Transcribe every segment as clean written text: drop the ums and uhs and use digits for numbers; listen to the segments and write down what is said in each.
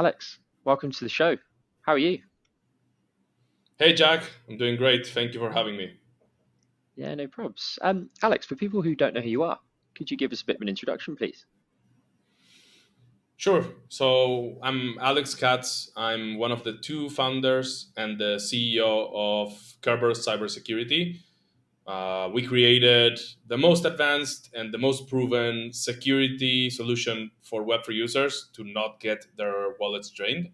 Alex, welcome to the show. How are you? Hey Jack, I'm doing great. Thank you for having me. Yeah, no probs. Alex, for people who don't know who you are, could you give us a bit of an introduction, please? Sure. So I'm Alex Katz. I'm one of the two founders and the CEO of Kerberus Cybersecurity. We created the most advanced and the most proven security solution for Web3 users to not get their wallets drained.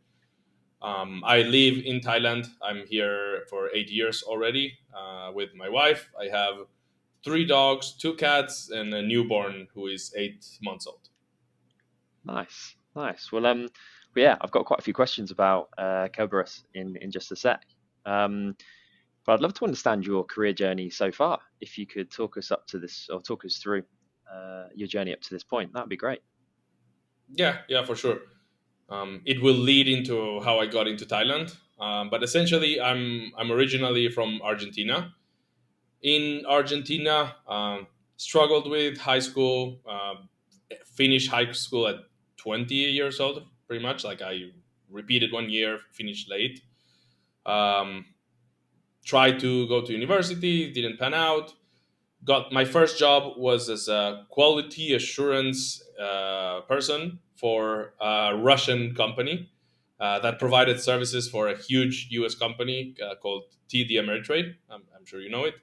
I live in Thailand. I'm here for 8 years already with my wife. I have three dogs, two cats, and a newborn who is 8 months old. Nice, nice. Well, yeah, I've got quite a few questions about Kerberus in just a sec. Um, but I'd love to understand your career journey so far. If you could talk us up to this or talk us through your journey up to this point, that'd be great. Yeah, for sure. It will lead into how I got into Thailand. But essentially, I'm originally from Argentina. In Argentina, struggled with high school. Finished high school at 20 years old, pretty much. Like I repeated 1 year, finished late. Um, Tried to go to university, didn't pan out. Got my first job was as a quality assurance person for a Russian company that provided services for a huge U.S. company called TD Ameritrade. I'm sure you know it.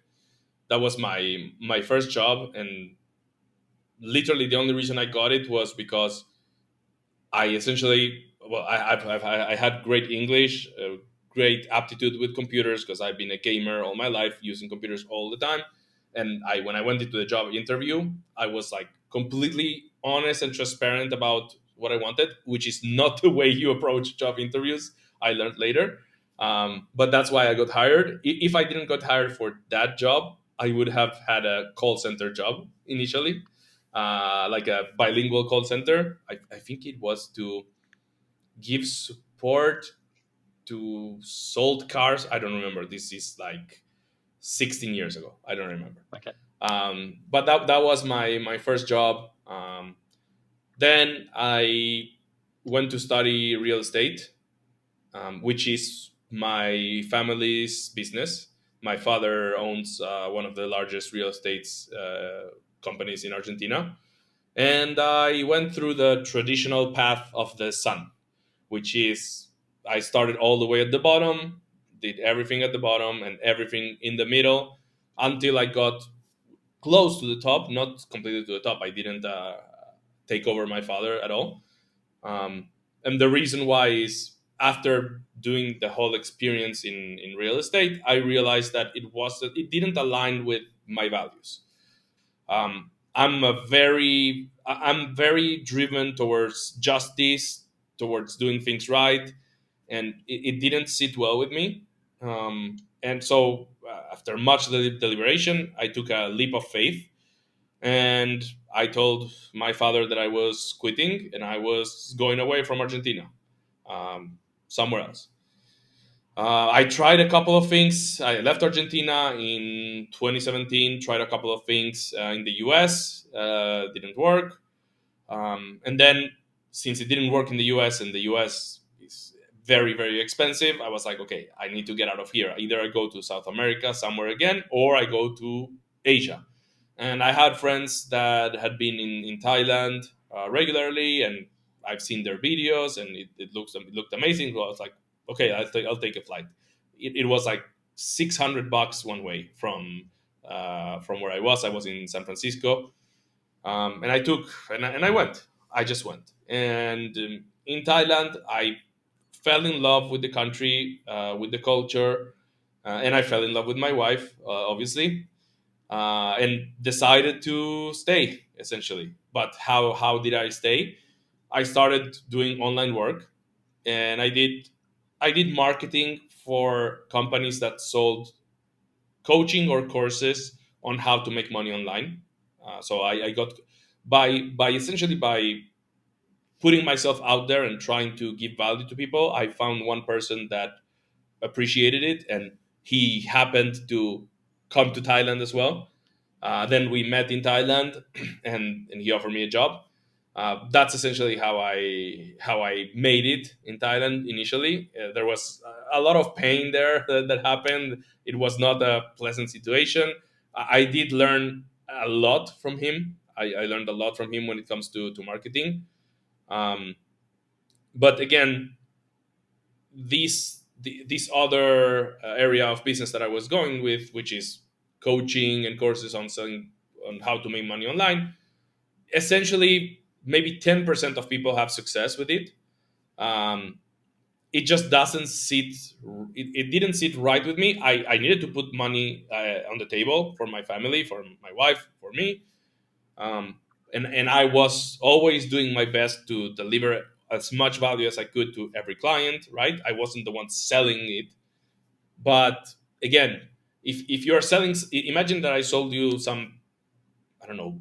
That was my first job, and literally the only reason I got it was because I essentially, well, I had great English, great aptitude with computers because I've been a gamer all my life, using computers all the time. And when I went into the job interview, I was like completely honest and transparent about what I wanted, which is not the way you approach job interviews. I learned later, but that's why I got hired. If I didn't got hired for that job, I would have had a call center job initially, like a bilingual call center. I think it was to give support to sold cars. I don't remember. This is like 16 years ago. I don't remember. Okay. But that was my first job. Then I went to study real estate, which is my family's business. My father owns one of the largest real estate companies in Argentina. And I went through the traditional path of the sun, which is I started all the way at the bottom, did everything at the bottom and everything in the middle until I got close to the top, not completely to the top. I didn't take over my father at all. And the reason why is after doing the whole experience in real estate, I realized that it didn't align with my values. I'm very driven towards justice, towards doing things right, and it didn't sit well with me. And so, after much deliberation, I took a leap of faith, and I told my father that I was quitting and I was going away from Argentina, somewhere else. I tried a couple of things. I left Argentina in 2017. Tried a couple of things in the US. Didn't work. And then, since it didn't work in the US and the US is very, very expensive, I was like, okay, I need to get out of here. Either I go to South America somewhere again, or I go to Asia. And I had friends that had been in Thailand regularly, and I've seen their videos, and it looked amazing. So I was like, okay, I'll take a flight. It was like $600 one way from where I was. I was in San Francisco, and I took and I went. I just went, and in Thailand, I fell in love with the country, with the culture, and I fell in love with my wife, obviously, and decided to stay essentially. But how did I stay? I started doing online work, and I did marketing for companies that sold coaching or courses on how to make money online. So I got by essentially by putting myself out there and trying to give value to people. I found one person that appreciated it, and he happened to come to Thailand as well. Then we met in Thailand, and he offered me a job. That's essentially how I made it in Thailand initially. There was a lot of pain there that happened. It was not a pleasant situation. I did learn a lot from him. I learned a lot from him when it comes to marketing. Um, but again, this other area of business that I was going with, which is coaching and courses on selling, on how to make money online, essentially maybe 10% of people have success with it. um, it just doesn't sit, it didn't sit right with me. I needed to put money on the table for my family, for my wife, for me. um, and I was always doing my best to deliver as much value as I could to every client, right? I wasn't the one selling it. But again, if you're selling, imagine that I sold you some, I don't know,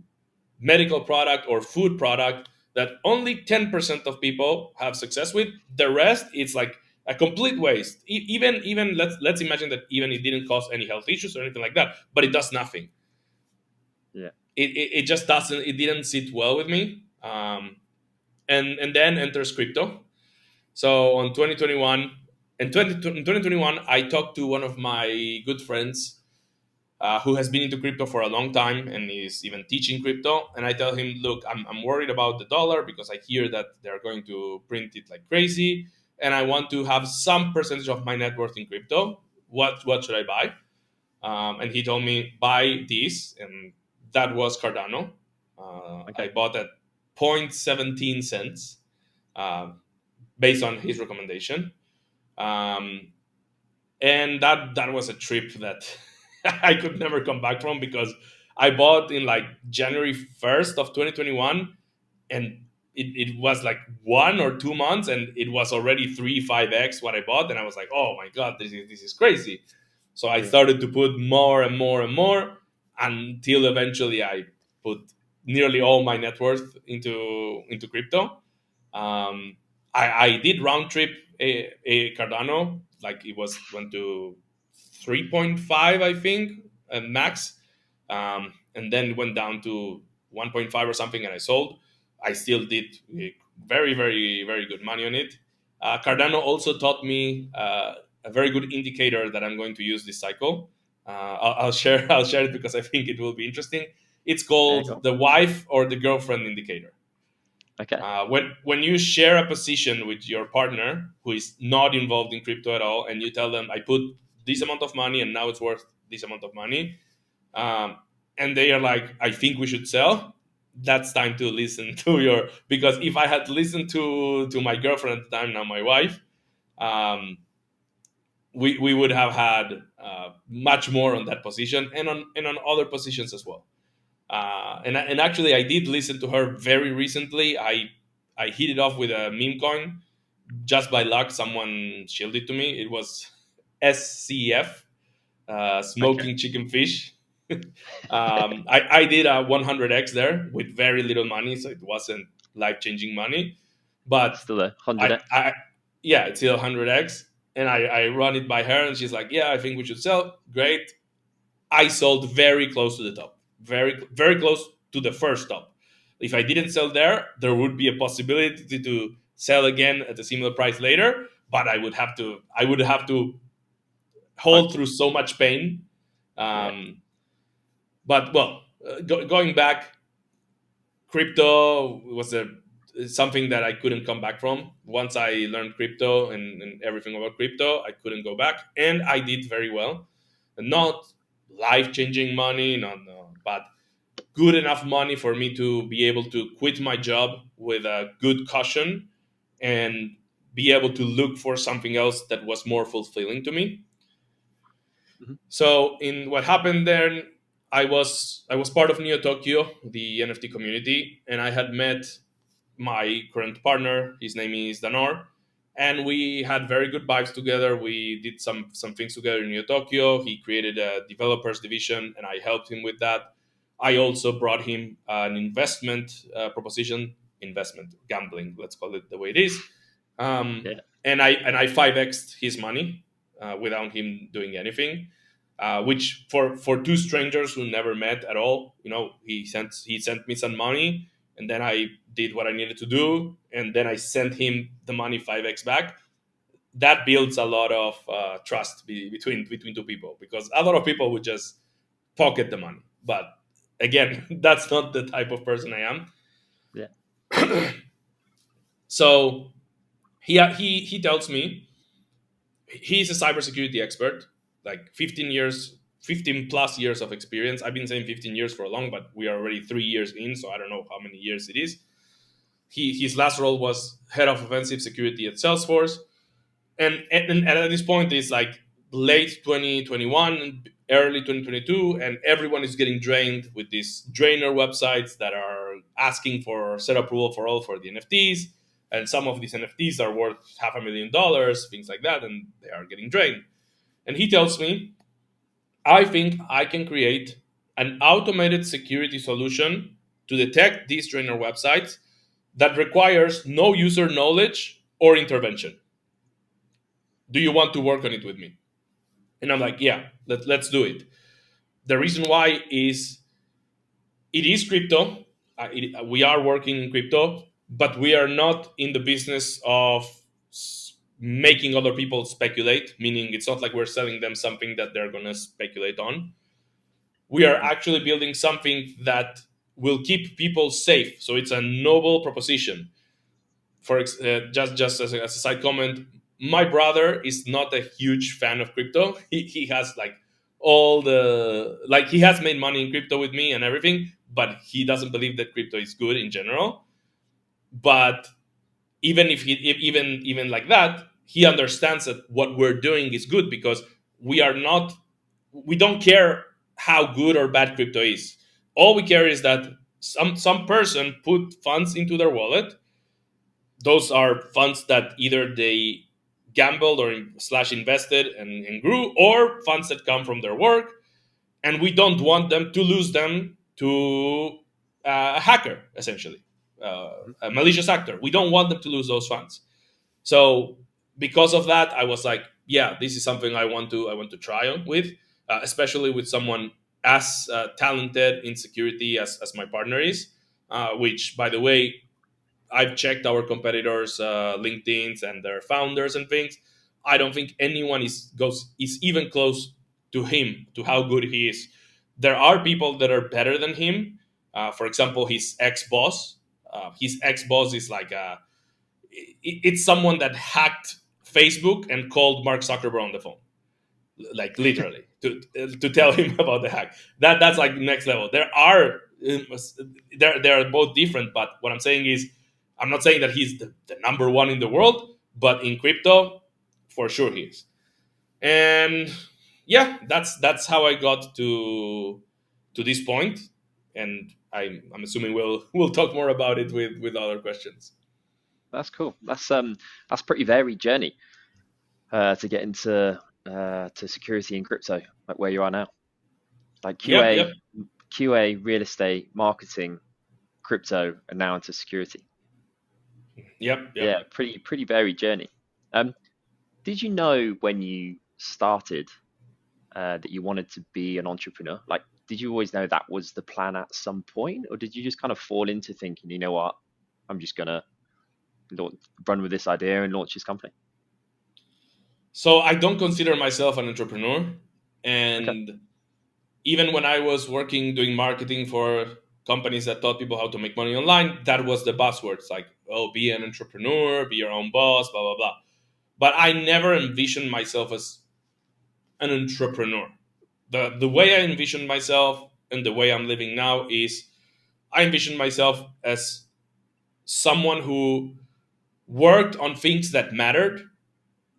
medical product or food product that only 10% of people have success with. The rest, it's like a complete waste. Even let's imagine that even it didn't cause any health issues or anything like that, but it does nothing. Yeah. It just doesn't, it didn't sit well with me. And then enters crypto. So on 2021, in 2021, I talked to one of my good friends who has been into crypto for a long time and is even teaching crypto. And I tell him, look, I'm worried about the dollar because I hear that they're going to print it like crazy. And I want to have some percentage of my net worth in crypto. What should I buy? And he told me, buy this. And that was Cardano. I Okay. bought at 0.17 cents uh, based on his recommendation. Um, and that was a trip that I could never come back from, because I bought in like January 1st of 2021, and it was like 1 or 2 months, and it was already 3-5x what I bought, and I was like, oh my god, this is crazy. So I Yeah. started to put more and more and more, until eventually I put nearly all my net worth into crypto. um, I did round trip a Cardano, like it went to 3.5, I think, max, and then it went down to 1.5 or something, and I sold. I still did very, very, very good money on it. Cardano also taught me a very good indicator that I'm going to use this cycle. I'll share I'll share it because I think it will be interesting. It's Yeah. Go called on. the wife or the girlfriend indicator. Okay. When you share a position with your partner who is not involved in crypto at all, and you tell them, I put this amount of money and now it's worth this amount of money, um, and they are like, I think we should sell, that's time to listen to your, because if I had listened to my girlfriend at the time, now my wife, um, we would have had much more on that position, and on other positions as well. And actually, I did listen to her very recently. I hit it off with a meme coin just by luck. Someone shielded it to me. It was SCF, Okay. smoking chicken fish. I did a 100x there with very little money, so it wasn't life changing money, but Still a hundred I, x. I yeah, it's still 100x. And I run it by her, and she's like, "Yeah, I think we should sell." Great. I sold very close to the top, very very close to the first top. If I didn't sell there, there would be a possibility to sell again at a similar price later, but I would have to hold Hope. through so much pain. Yeah. Um, but well, going back, crypto was something that I couldn't come back from. Once I learned crypto and everything about crypto, I couldn't go back, and I did very well. Not life changing money, no, but good enough money for me to be able to quit my job with a good cushion and be able to look for something else that was more fulfilling to me. Hmm. So in what happened then, I was part of Neo Tokyo, the NFT community, and I had met my current partner. His name is Danor, and we had very good vibes together. We did some things together in Neo Tokyo. He created a developers division, and I helped him with that. I also brought him an investment proposition, investment gambling, let's call it the way it is. Um, Yeah. and I 5x'd his money without him doing anything. Which for two strangers who never met at all, he sent me some money, and then I did what I needed to do, and then I sent him the money 5x back. That builds a lot of trust between two people, because a lot of people would just pocket the money. But again, that's not the type of person I am. Yeah. So he tells me he's a cybersecurity expert, like 15 plus years of experience. I've been saying 15 years for a long, but we are already 3 years in, so I don't know how many years it is. His last role was head of offensive security at Salesforce, and at this point it's like late 2021, early 2022, and everyone is getting drained with these drainer websites that are asking for set approval for all for the NFTs, and some of these NFTs are worth $500,000, things like that, and they are getting drained. And he tells me, I think I can create an automated security solution to detect these drainer websites that requires no user knowledge or intervention. Do you want to work on it with me? And I'm like, yeah, let's do it. The reason why is it is crypto. We are working in crypto, but we are not in the business of making other people speculate, meaning it's not like we're selling them something that they're going to speculate on. We are Mhm. actually building something that will keep people safe. So it's a noble proposition. Just as a side comment, my brother is not a huge fan of crypto. He has like all the like he has made money in crypto with me and everything, but he doesn't believe that crypto is good in general. But even like that, he understands that what we're doing is good, because we are not we don't care how good or bad crypto is. All we care is that some person put funds into their wallet. Those are funds that either they gambled or slash invested and grew, or funds that come from their work, and we don't want them to lose them to a hacker, essentially, a malicious actor. We don't want them to lose those funds. So because of that, I was like, yeah, this is something I want to try on with, especially with someone as talented in security as my partner is, which, by the way, I've checked our competitors' LinkedIn's and their founders and things. I don't think anyone is even close to him, to how good he is. There are people that are better than him. For example, his ex boss. His ex boss is like it's someone that hacked Facebook and called Mark Zuckerberg on the phone, like literally to tell him about the hack. That's like next level. There are both different, but what I'm saying is, I'm not saying that he's the number one in the world, but in crypto, for sure he is. And yeah, that's how I got to this point, and I'm assuming we'll talk more about it with other questions. That's cool. That's pretty varied journey to get into to security and crypto, like where you are now. Like Yep, yep, QA, real estate, marketing, crypto, and now into security. yep, yep. Yeah, pretty varied journey. Um, did you know when you started that you wanted to be an entrepreneur? Like, did you always know that was the plan at some point, or did you just kind of fall into thinking, you know what, I'm just gonna run with this idea and launch this company? So I don't consider myself an entrepreneur, Okay. and even when I was working doing marketing for companies that taught people how to make money online, that was the buzzwords like, oh, be an entrepreneur, be your own boss, blah blah blah. But I never envisioned myself as an entrepreneur. The way I envisioned myself and the way I'm living now is I envision myself as someone who worked on things that mattered.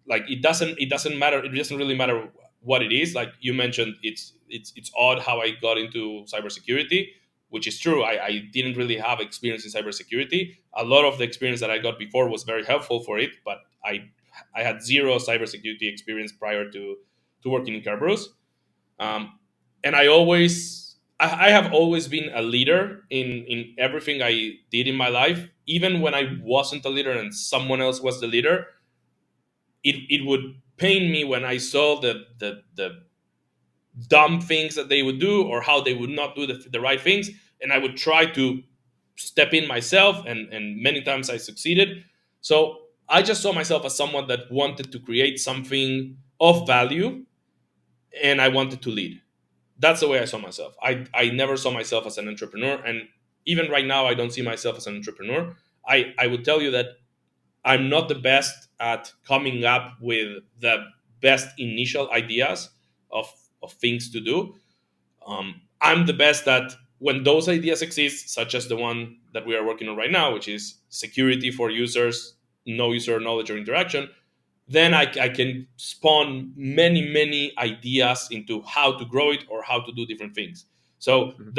Like it doesn't really matter what it is. Like you mentioned, it's odd how I got into cybersecurity, which is true. I didn't really have experience in cybersecurity. A lot of the experience that I got before was very helpful for it, but I had zero cybersecurity experience prior to working in Kerberus. um, and I have always been a leader in everything I did in my life. Even when I wasn't a leader and someone else was the leader, it would pain me when I saw the dumb things that they would do or how they would not do the right things, and I would try to step in myself, and many times I succeeded. So I just saw myself as someone that wanted to create something of value, and I wanted to lead. That's the way I saw myself. I never saw myself as an entrepreneur, and even right now I don't see myself as an entrepreneur. I would tell you that I'm not the best at coming up with the best initial ideas of things to do. I'm the best at when those ideas exist, such as the one that we are working on right now, which is security for users, no user knowledge or interaction. Then I can spawn many ideas into how to grow it or how to do different things. So Mhm.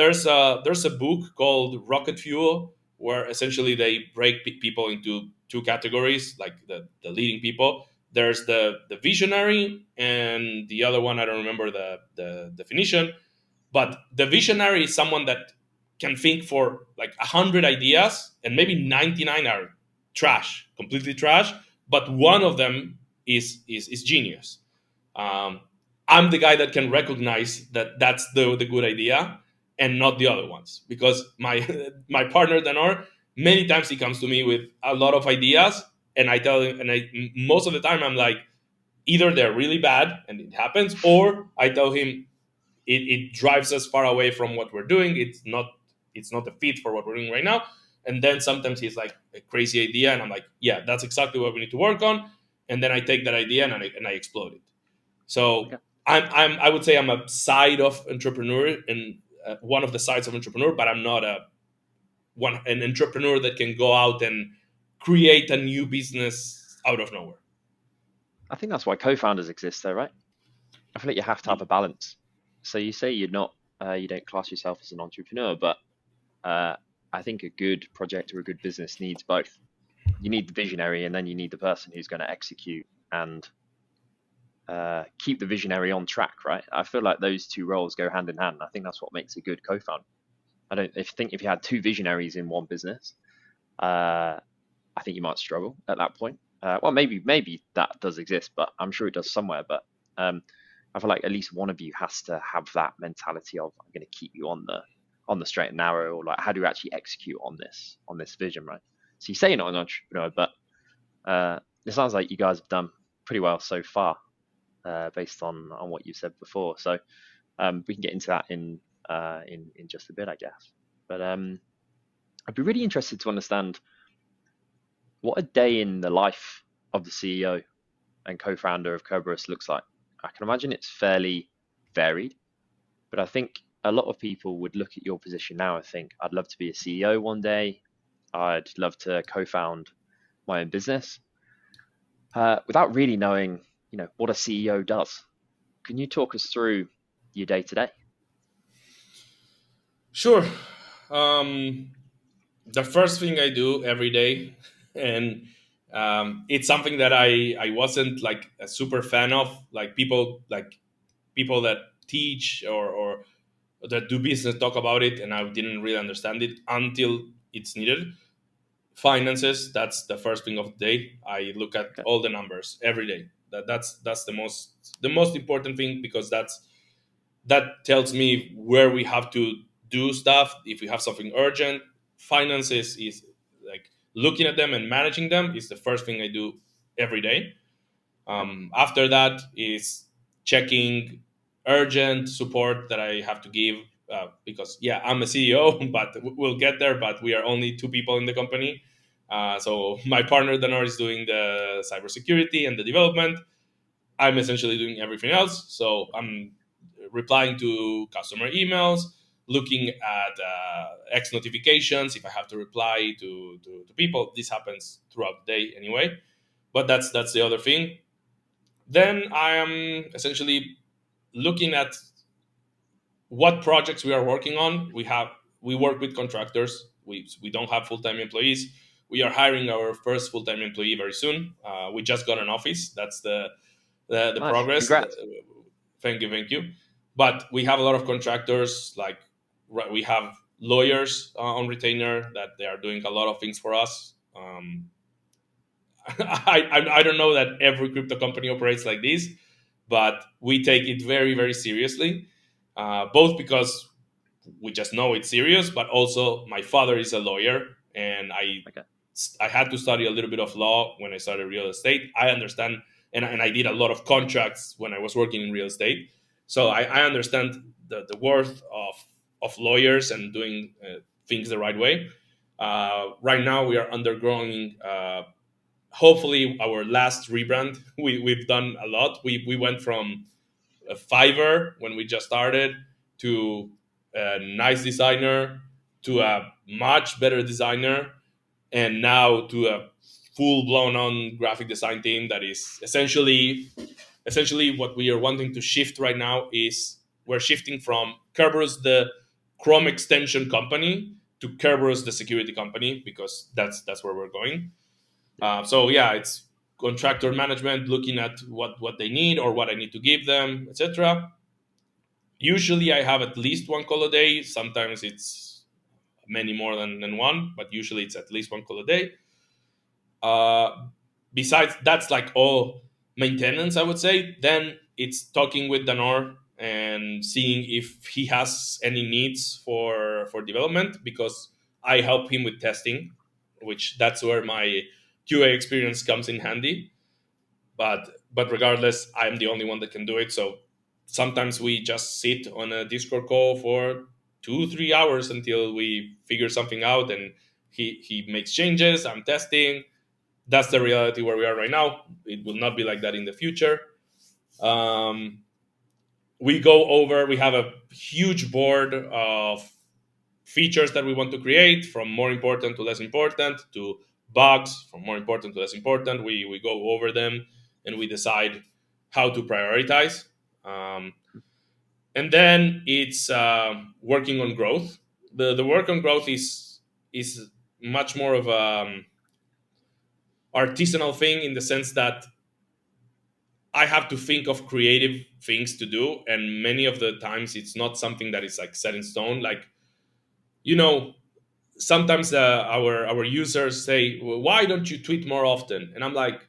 there's a book called Rocket Fuel, where essentially they break people into two categories, like the leading people. There's the visionary, and the other one I don't remember the definition. But the visionary is someone that can think for like 100 ideas, and maybe 99 are trash, completely trash, but one of them is genius. Um, I'm the guy that can recognize that that's the good idea and not the other ones, because my my partner Danor, many times he comes to me with a lot of ideas, and I tell him, and most of the time I'm like, either they're really bad and it happens, or I tell him it drives us far away from what we're doing. It's not a fit for what we're doing right now. And then sometimes he's like a crazy idea, and I'm like, yeah, that's exactly what we need to work on. And then I take that idea and I explode it. So Okay. I would say I'm a side of entrepreneur, and one of the sides of entrepreneur, but I'm not an entrepreneur that can go out and create a new business out of nowhere. I think that's why co-founders exist, though, right? I feel like you have to have a balance. So you say you don't class yourself as an entrepreneur, but uh, I think a good project or a good business needs both. You need the visionary, and then you need the person who's going to execute and keep the visionary on track, right? I feel like those two roles go hand in hand. I think that's what makes a good co-founder. I don't if think if you had two visionaries in one business, uh, I think you might struggle at that point. Well, maybe that does exist, but I'm sure it does somewhere. But I feel like at least one of you has to have that mentality of I'm going to keep you on the straight and narrow, or like how do you actually execute on this vision, right? So you say you're not an entrepreneur, but it sounds like you guys have done pretty well so far, based on what you said before. So we can get into that in just a bit, I guess. But I'd be really interested to understand what a day in the life of the CEO and co-founder of Kerberus looks like. I can imagine it's fairly varied, but I think a lot of people would look at your position now and think, I'd love to be a CEO one day. I'd love to co-found my own business, without really knowing, what a CEO does. Can you talk us through your day to day? Sure. Um, the first thing I do every day, and it's something that I wasn't like a super fan of, like people that teach or that do business talk about it, and I didn't really understand it until it's needed. Finances. That's the first thing of the day. I look at Okay. all the numbers every day. That's the most important thing, because that tells me where we have to do stuff. If we have something urgent, finances is like looking at them and managing them is the first thing I do every day. Okay. After that is checking urgent support that I have to give, because yeah, I'm a CEO, but we'll get there. But we are only two people in the company. So my partner Danor is doing the cybersecurity and the development. I'm essentially doing everything else. So I'm replying to customer emails, looking at X notifications if I have to reply to people. This happens throughout the day anyway. But that's the other thing. Then I am essentially looking at what projects we are working on. We work with contractors. We don't have full time employees. We are hiring our first full time employee very soon. We just got an office. That's the Nice. progress. Congrats. Thank you. But we have a lot of contractors. Like we have lawyers on retainer that they are doing a lot of things for us. I don't know that every crypto company operates like this, but we take it very, very seriously. Both because we just know it's serious. But also, my father is a lawyer, and Okay. I had to study a little bit of law when I started real estate. I understand, and I did a lot of contracts when I was working in real estate. So I understand the worth of lawyers and doing things the right way. Right now, we are undergoing, hopefully, our last rebrand. We've done a lot. We went from a Fiverr when we just started to a nice designer to a much better designer, and now to a full blown on graphic design team that is essentially what we are wanting to shift right now is we're shifting from Kerberus, the Chrome extension company, to Kerberus, the security company, because that's where we're going. Yeah. So yeah, it's contractor management, looking at what they need or what I need to give them, etc. Usually I have at least one call a day. Sometimes it's many more than one, but usually it's at least one call a day. Uh, Besides, that's like all maintenance, I would say. Then it's talking with Danor and seeing if he has any needs for development, because I help him with testing, which that's where my QA experience comes in handy. But regardless, I'm the only one that can do it. So sometimes we just sit on a Discord call for 2 3 hours until we figure something out, and he makes changes. I'm testing. That's the reality where we are right now. It will not be like that in the future. Um, we go over. We have a huge board of features that we want to create, from more important to less important, to bugs from more important to less important. We go over them and we decide how to prioritize. Um, and then it's working on growth. The work on growth is much more of a artisanal thing, in the sense that I have to think of creative things to do, and many of the times it's not something that is like set in stone. Like, you know, sometimes our users say, well, why don't you tweet more often? And I'm like,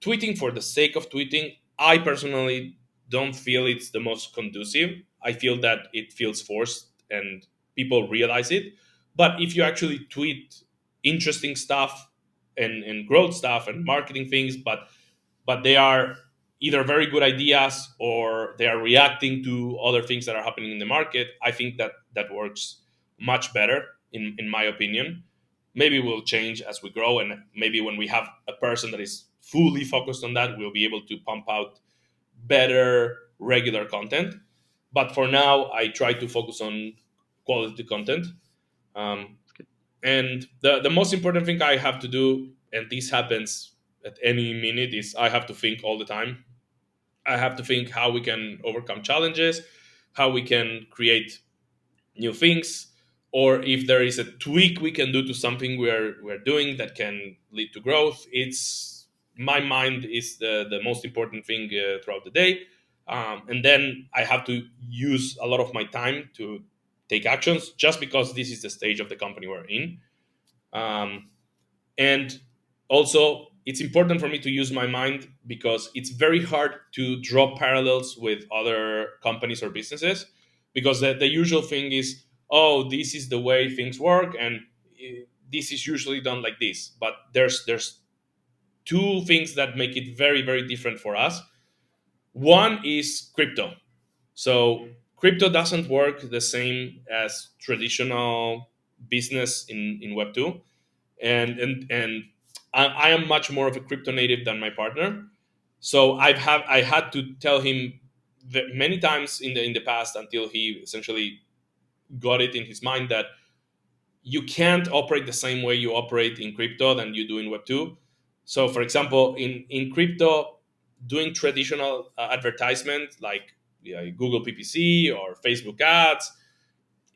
tweeting for the sake of tweeting, I personally don't feel it's the most conducive. I feel that it feels forced and people realize it. But if you actually tweet interesting stuff and growth stuff and marketing things, but they are either very good ideas or they are reacting to other things that are happening in the market, I think that that works much better, in my opinion. Maybe we'll change as we grow, and maybe when we have a person that is fully focused on that, we'll be able to pump out better regular content. But for now, I try to focus on quality content. um, That's good. and the most important thing I have to do, and this happens at any minute, is I have to think all the time. I have to think how we can overcome challenges, how we can create new things, or if there is a tweak we can do to something we're doing that can lead to growth. It's my mind is the most important thing throughout the day. And then I have to use a lot of my time to take actions, just because this is the stage of the company we're in. um, and also, it's important for me to use my mind, because it's very hard to draw parallels with other companies or businesses, because the usual thing is, oh, this is the way things work, and this is usually done like this. But there's two things that make it very very different for us. One is crypto. So crypto doesn't work the same as traditional business in Web 2. And I am much more of a crypto native than my partner. So I had to tell him many times in the past, until he essentially got it in his mind, that you can't operate the same way you operate in crypto than you do in Web 2. So for example, in crypto, doing traditional advertisement like, yeah, Google PPC or Facebook ads,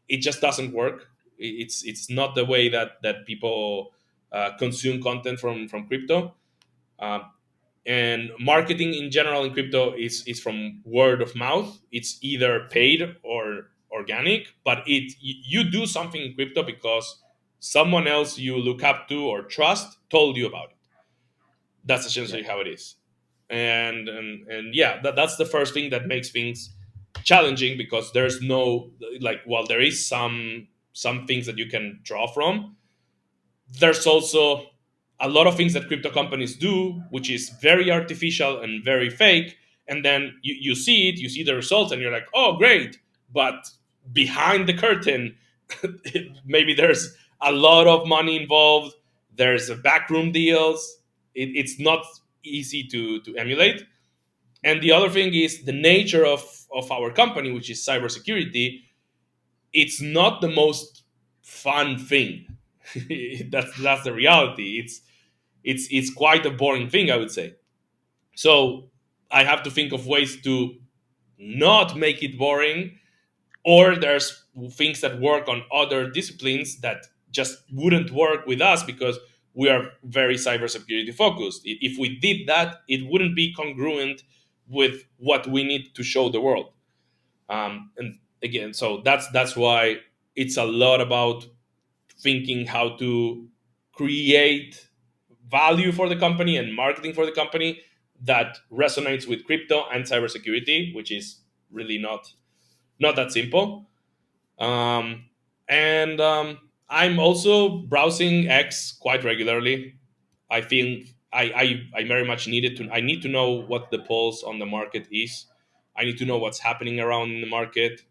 it just doesn't work. It's not the way that people consume content from crypto. Um, and marketing in general in crypto is from word of mouth. It's either paid or organic, but you do something in crypto because someone else you look up to or trust told you about it. That's Yeah. essentially how it is. And yeah, that's the first thing that makes things challenging because there's no, like, while there is some things that you can draw from, there's also a lot of things that crypto companies do, which is very artificial and very fake. And then you see it, you see the results, and you're like, oh, great. But behind the curtain, maybe there's a lot of money involved. There's backroom deals. It's not easy to emulate. And the other thing is the nature of our company, which is cybersecurity. It's not the most fun thing. That's the reality. It's quite a boring thing, I would say. So I have to think of ways to not make it boring, or there's things that work on other disciplines that just wouldn't work with us because we are very cybersecurity focused. If we did that, it wouldn't be congruent with what we need to show the world. And again, so that's why it's a lot about thinking how to create value for the company and marketing for the company that resonates with crypto and cybersecurity, which is really not that simple. Um, and I'm also browsing X quite regularly. I think I very much needed to. I need to know what the pulse on the market is. I need to know what's happening around in the market.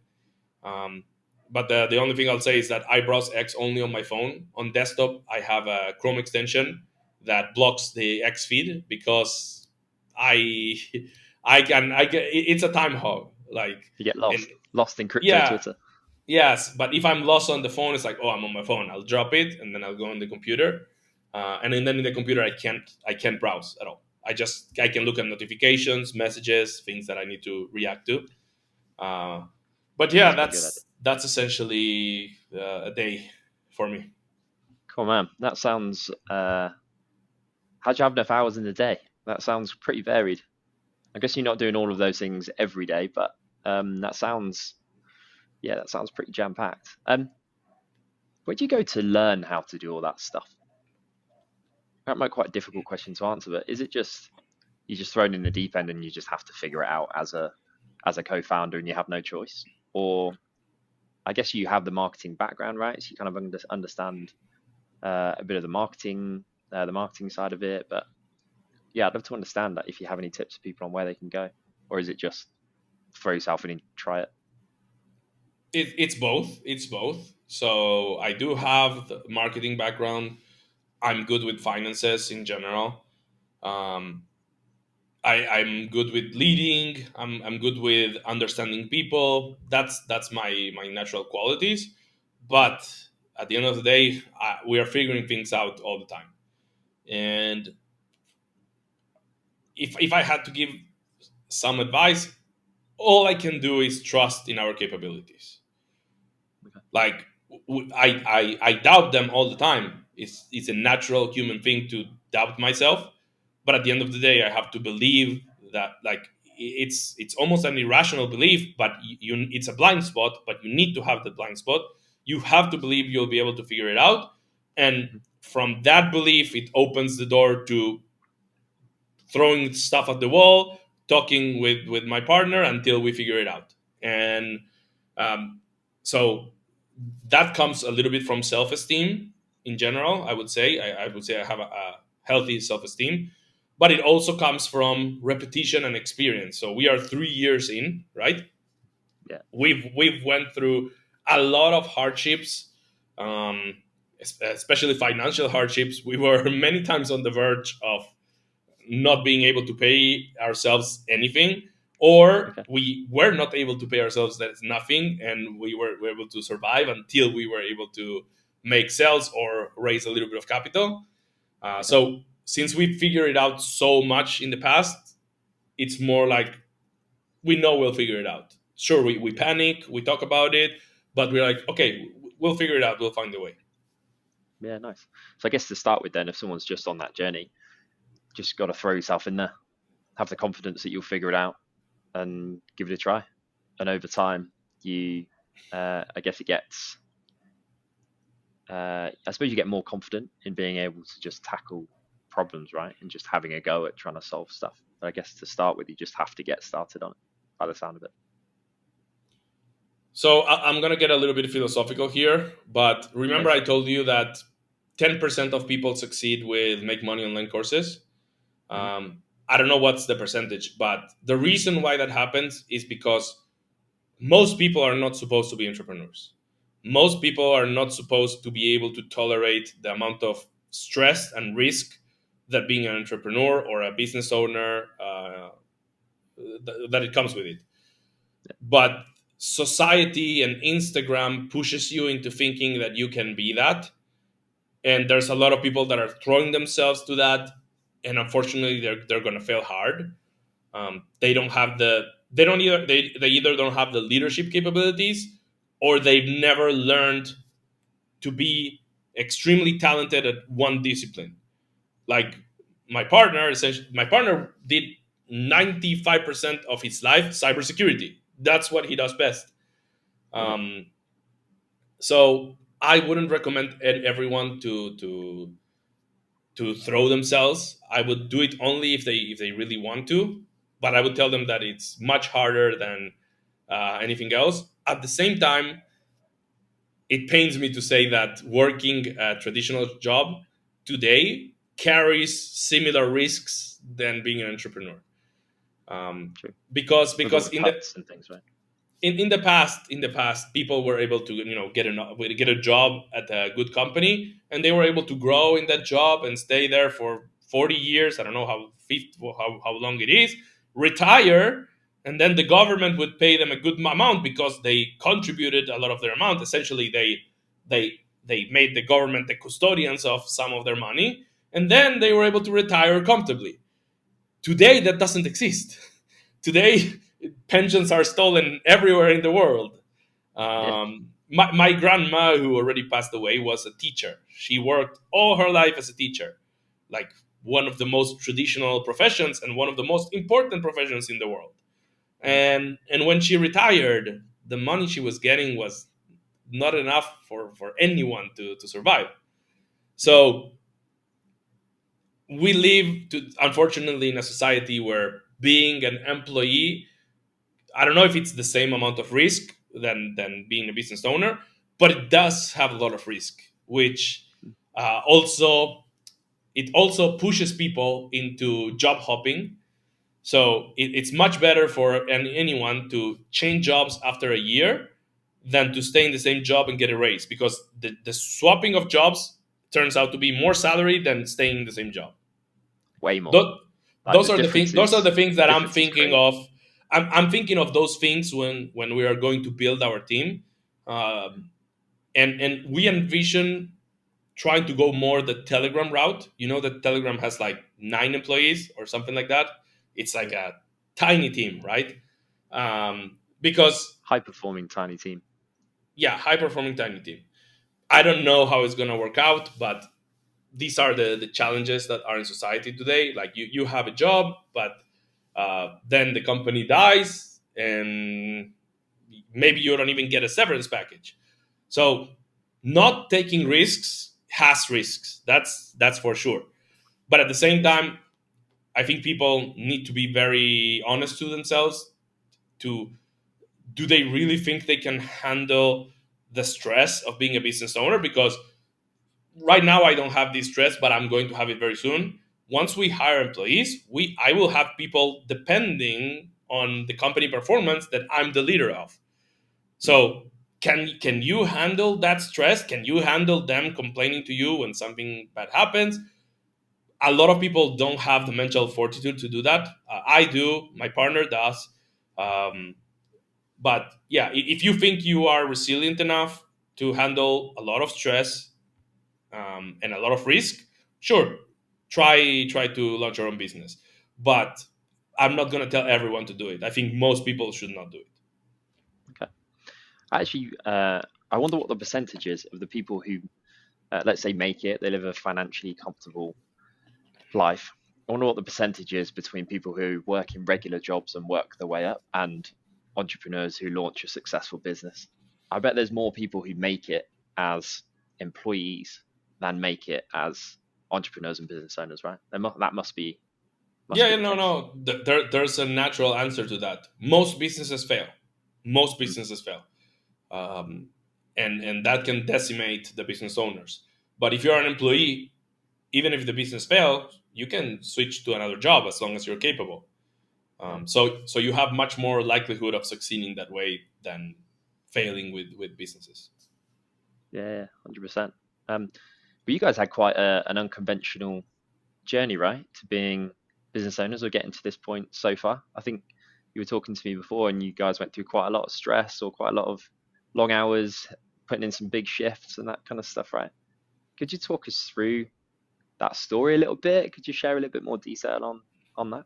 Um, but the only thing I'll say is that I browse X only on my phone. On desktop, I have a Chrome extension that blocks the X feed because I it's a time hog. Like, You get and lost in crypto yeah, Twitter. yes. But if I'm lost on the phone, it's like, oh, I'm on my phone. I'll drop it and then I'll go on the computer. And then in the computer, I can't browse at all. I can look at notifications, messages, things that I need to react to. Uh, but yeah, That's pretty good at it. that's essentially a day for me. Cool, man. That sounds. How'd you have enough hours in the day? That sounds pretty varied. I guess you're not doing all of those things every day, but that sounds. Yeah, that sounds pretty jam packed. Where do you go to learn how to do all that stuff? That might be quite a difficult question to answer, but is it just you're just thrown in the deep end and you just have to figure it out as a co-founder and you have no choice? Or I guess you have the marketing background, right? So you kind of understand a bit of the marketing side of it. But yeah, I'd love to understand that if you have any tips for people on where they can go, or is it just throw yourself in and try it? It's both. It's both. So I do have the marketing background. I'm good with finances in general. Um, I'm good with leading. I'm good with understanding people. That's my natural qualities. But at the end of the day, we are figuring things out all the time. And if I had to give some advice, all I can do is trust in our capabilities. Okay. Like, I doubt them all the time. It's a natural human thing to doubt myself, but at the end of the day, I have to believe that, like, it's almost an irrational belief, but it's a blind spot. But you need to have the blind spot. You have to believe you'll be able to figure it out, and Mhm. from that belief, it opens the door to throwing stuff at the wall, talking with my partner until we figure it out. And um, so that comes a little bit from self-esteem in general. I would say I would say I have a healthy self-esteem, but it also comes from repetition and experience. So we are 3 years in, right? Yeah. We've went through a lot of hardships, um, especially financial hardships. We were many times on the verge of not being able to pay ourselves anything, or Okay. we were not able to pay ourselves that is nothing, and we were able to survive until we were able to make sales or raise a little bit of capital. Okay. So since we figured it out so much in the past, it's more like we know we'll figure it out. Sure, we panic, we talk about it, but we're like, okay, we'll figure it out, we'll find a way. Yeah. Nice. So I guess to start with, then, if someone's just on that journey, just got to throw yourself in there, have the confidence that you'll figure it out, and give it a try. And over time, you, I guess it gets I suppose you get more confident in being able to just tackle problems, right? And just having a go at trying to solve stuff. But I guess to start with, you just have to get started on it, by the sound of it. So I'm gonna get a little bit philosophical here, but Go remember I for it. told you that 10% of people succeed with make money online courses. Mhm. I don't know what's the percentage, but the reason why that happens is because most people are not supposed to be entrepreneurs. Most people are not supposed to be able to tolerate the amount of stress and risk that being an entrepreneur or a business owner that it comes with it. But society and Instagram pushes you into thinking that you can be that, and there's a lot of people that are throwing themselves to that, and unfortunately they're going to fail hard. They don't have the they don't either they either don't have the leadership capabilities, or they've never learned to be extremely talented at one discipline. Like my partner did 95% of his life cybersecurity. That's what he does best. Right. um, so I wouldn't recommend everyone to throw themselves. I would do it only if they really want to, but I would tell them that it's much harder than anything else. At the same time, it pains me to say that working a traditional job today carries similar risks than being an entrepreneur. Um, True. With all because the cuts and things, right? in the past people were able to get a job at a good company, and they were able to grow in that job and stay there for 40 years. I don't know how long it is, retire, and then the government would pay them a good amount because they contributed a lot of their amount. Essentially they they made the government the custodians of some of their money, and then they were able to retire comfortably. Today that doesn't exist. Today pensions are stolen everywhere in the world. Yeah. My grandma, who already passed away, was a teacher. She worked all her life as a teacher, like one of the most traditional professions and one of the most important professions in the world. Mhm. And when she retired, the money she was getting was not enough for anyone to survive. Yeah. So we live, unfortunately, in a society where being an employee, I don't know if it's the same amount of risk than being a business owner, but it does have a lot of risk, which also it also pushes people into job hopping. So it's much better for anyone to change jobs after a year than to stay in the same job and get a raise, because the swapping of jobs turns out to be more salary than staying in the same job. Way more. Those, Like those are the things. Those are the things the that I'm difference is thinking crazy. of. I'm thinking of those things when we are going to build our team, um, and we envision trying to go more the Telegram route. You know that Telegram has like 9 employees or something like that. It's like Yeah. a tiny team, right? Because High performing tiny team. yeah, high performing tiny team. I don't know how it's gonna work out, but these are the challenges that are in society today. Like you have a job, but then the company dies, and maybe you don't even get a severance package. So not taking risks has risks. That's for sure. But at the same time, I think people need to be very honest to themselves. To Do they really think they can handle the stress of being a business owner? Because right now I don't have this stress, but I'm going to have it very soon. Once we hire employees, we I will have people depending on the company performance that I'm the leader of. Mm. So can you handle that stress? Can you handle them complaining to you when something bad happens? A lot of people don't have the mental fortitude to do that. I do. My partner does. Um, but yeah, if you think you are resilient enough to handle a lot of stress and a lot of risk, sure, try to launch your own business. But I'm not gonna tell everyone to do it. I think most people should not do it. Okay. Actually, I wonder what the percentage is of the people who, let's say, make it, they live a financially comfortable life. I wonder what the percentage is between people who work in regular jobs and work their way up and entrepreneurs who launch a successful business. I bet there's more people who make it as employees than make it as entrepreneurs and business owners, right? That must Yeah, be yeah, the no, case. no. There's a natural answer to that. Most businesses fail. Most Mm. businesses fail. um, and that can decimate the business owners. But if you're an employee, even if the business fails, you can switch to another job as long as you're capable. Mm. So you have much more likelihood of succeeding that way than failing with businesses. Yeah, 100%. But you guys had quite an unconventional journey, right, to being business owners or getting to this point so far. I think you were talking to me before, and you guys went through quite a lot of stress or quite a lot of long hours, putting in some big shifts and that kind of stuff, right? Could you talk us through that story a little bit? Could you share a little bit more detail on that?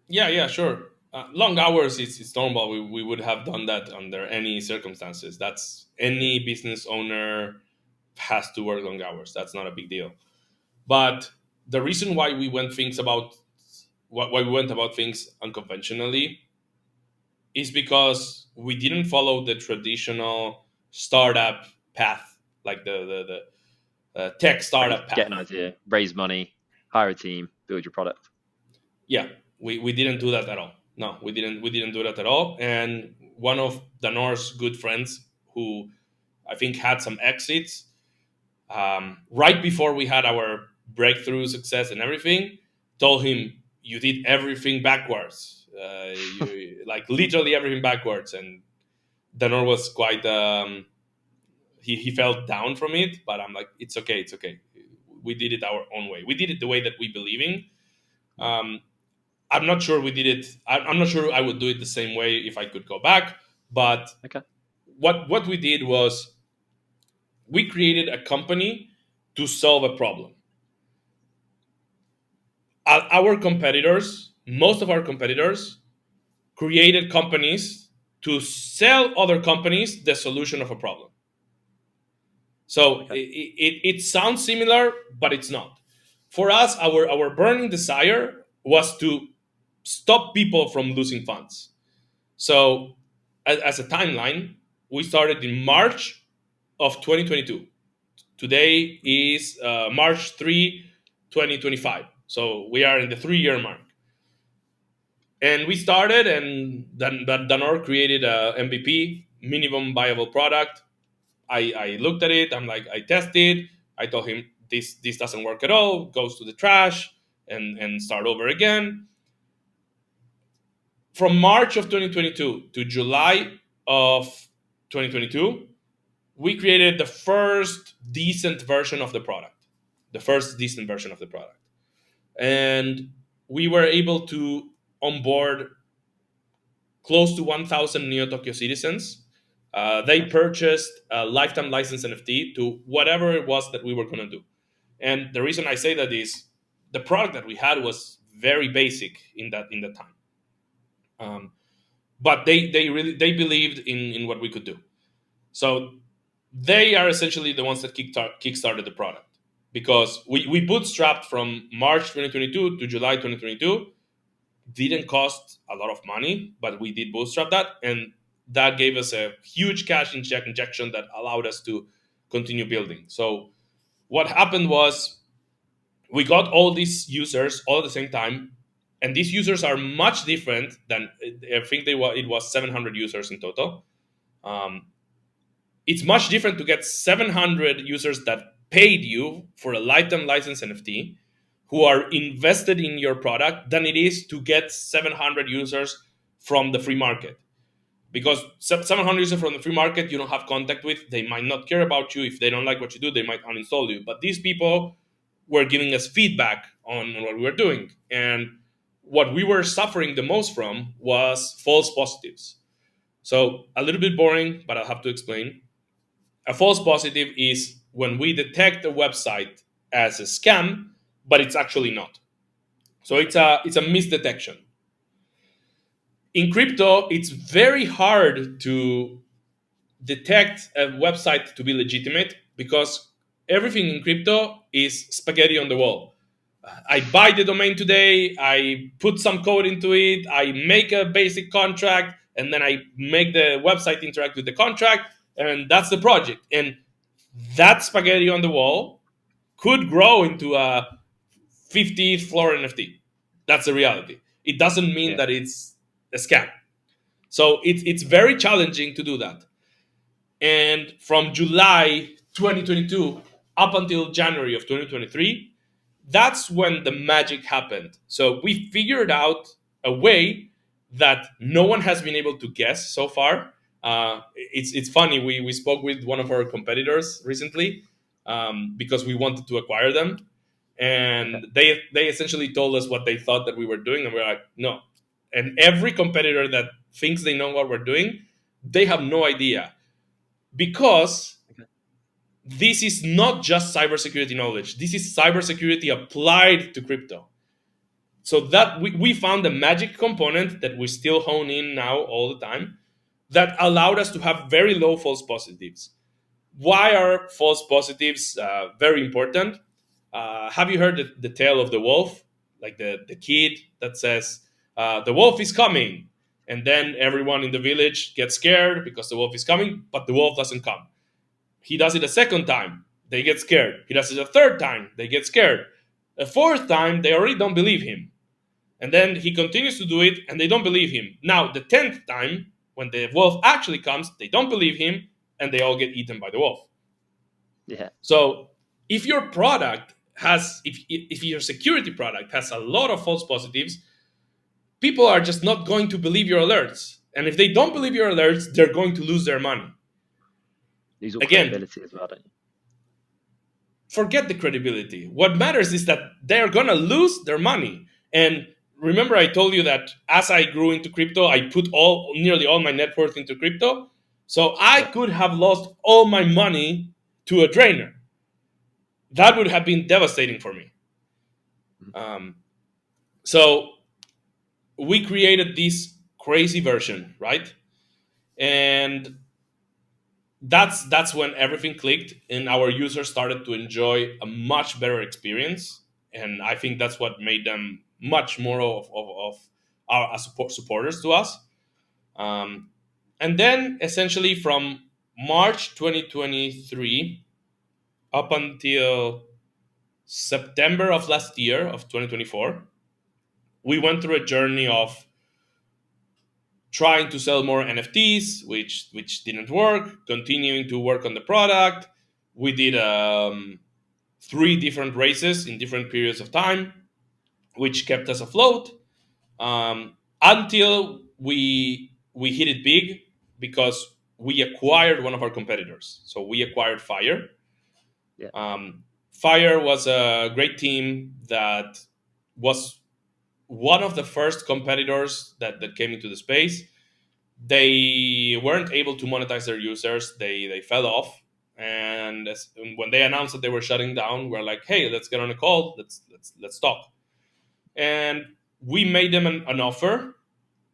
Yeah, sure. Long hours, it's normal. We would have done that under any circumstances. That's any business owner has to work long hours. That's not a big deal. But the reason why we went about things unconventionally is because we didn't follow the traditional startup path, like the tech Right, startup get path. an idea, raise money, hire a team, build your product. Yeah, we didn't do that at all. No, we didn't do that at all. And one of Danor's good friends, who I think had some exits right before we had our breakthrough success and everything, told him, you did everything backwards, you like literally everything backwards. And Danor was quite he felt down from it, but I'm like, it's okay, it's okay. We did it our own way. We did it the way that we believe in. Mm. um, I'm not sure we did it. I'm not sure I would do it the same way if I could go back. But Okay. what we did was we created a company to solve a problem. Our competitors, most of our competitors, created companies to sell other companies the solution of a problem. So Okay. it sounds similar, but it's not. For us, our burning desire was to stop people from losing funds. So, as a timeline, we started in March of 2022. Today is March 3, 2025. So, we are in the 3 year mark. And we started, and then Danor created a MVP, minimum viable product. I looked at it, I'm like, I tested. I told him, this doesn't work at all, goes to the trash, and start over again. From March of 2022 to July of 2022, we created the first decent version of the product. The first decent version of the product. And we were able to onboard close to 1,000 Neo Tokyo citizens. They Nice. purchased a lifetime license NFT to whatever it was that we were going to do. And the reason I say that is the product that we had was very basic in that time. But they believed in what we could do. So they are essentially the ones that kickstarted the product, because we bootstrapped from March 2022 to July 2022. Didn't cost a lot of money, but we did bootstrap that, and that gave us a huge cash injection that allowed us to continue building. So what happened was we got all these users all at the same time, and these users are much different than I think it was 700 users in total. Um, it's much different to get 700 users that paid you for a lifetime license NFT who are invested in your product than it is to get 700 users from the free market. Because 700 users from the free market you don't have contact with, they might not care about you. If they don't like what you do, they might uninstall you. But these people were giving us feedback on what we were doing. And what we were suffering the most from was false positives. So a little bit boring, but I'll have to explain. A false positive is when we detect a website as a scam, but it's actually not. So it's a misdetection. In crypto, it's very hard to detect a website to be legitimate because everything in crypto is spaghetti on the wall. I buy the domain today, I put some code into it, I make a basic contract, and then I make the website interact with the contract, and that's the project. And that spaghetti on the wall could grow into a 50th floor NFT. That's the reality. It doesn't mean Yeah. that it's a scam. So it's very challenging to do that. And from July 2022 up until January of 2023, that's when the magic happened. So we figured out a way that no one has been able to guess so far. It's funny. We spoke with one of our competitors recently, because we wanted to acquire them, Okay. and they essentially told us what they thought that we were doing, and we're like, no. And every competitor that thinks they know what we're doing, they have no idea, because Okay. this is not just cybersecurity knowledge. This is cybersecurity applied to crypto. So that we found a magic component that we still hone in now all the time, that allowed us to have very low false positives. Why are false positives very important? Have you heard the tale of the wolf? Like the kid that says, the wolf is coming. And then everyone in the village gets scared because the wolf is coming, but the wolf doesn't come. He does it a second time, they get scared. He does it a third time, they get scared. A fourth time, they already don't believe him. And then he continues to do it and they don't believe him. Now, the 10th time, when the wolf actually comes, they don't believe him and they all get eaten by the wolf. Yeah. So, if your product has, if your security product has a lot of false positives, people are just not going to believe your alerts. And if they don't believe your alerts, they're going to lose their money. Lose all Again, credibility as well, don't you? forget the credibility. What matters is that they're gonna lose their money. And remember, I told you that as I grew into crypto, I put nearly all my net worth into crypto. So I Yeah. could have lost all my money to a trainer. That would have been devastating for me. Mhm. Um, so we created this crazy version, right? And that's when everything clicked and our users started to enjoy a much better experience, and I think that's what made them much more of our supporters to us. um, and then essentially from March 2023 up until September of last year of 2024, we went through a journey of trying to sell more NFTs, which didn't work, continuing to work on the product. We did 3 different races in different periods of time, which kept us afloat, until we hit it big because we acquired one of our competitors. So we acquired Fire. Yeah. Fire was a great team that was one of the first competitors that came into the space. They weren't able to monetize their users. They fell off, and when they announced that they were shutting down, we're like, hey, let's get on a call. Let's talk. And we made them an offer,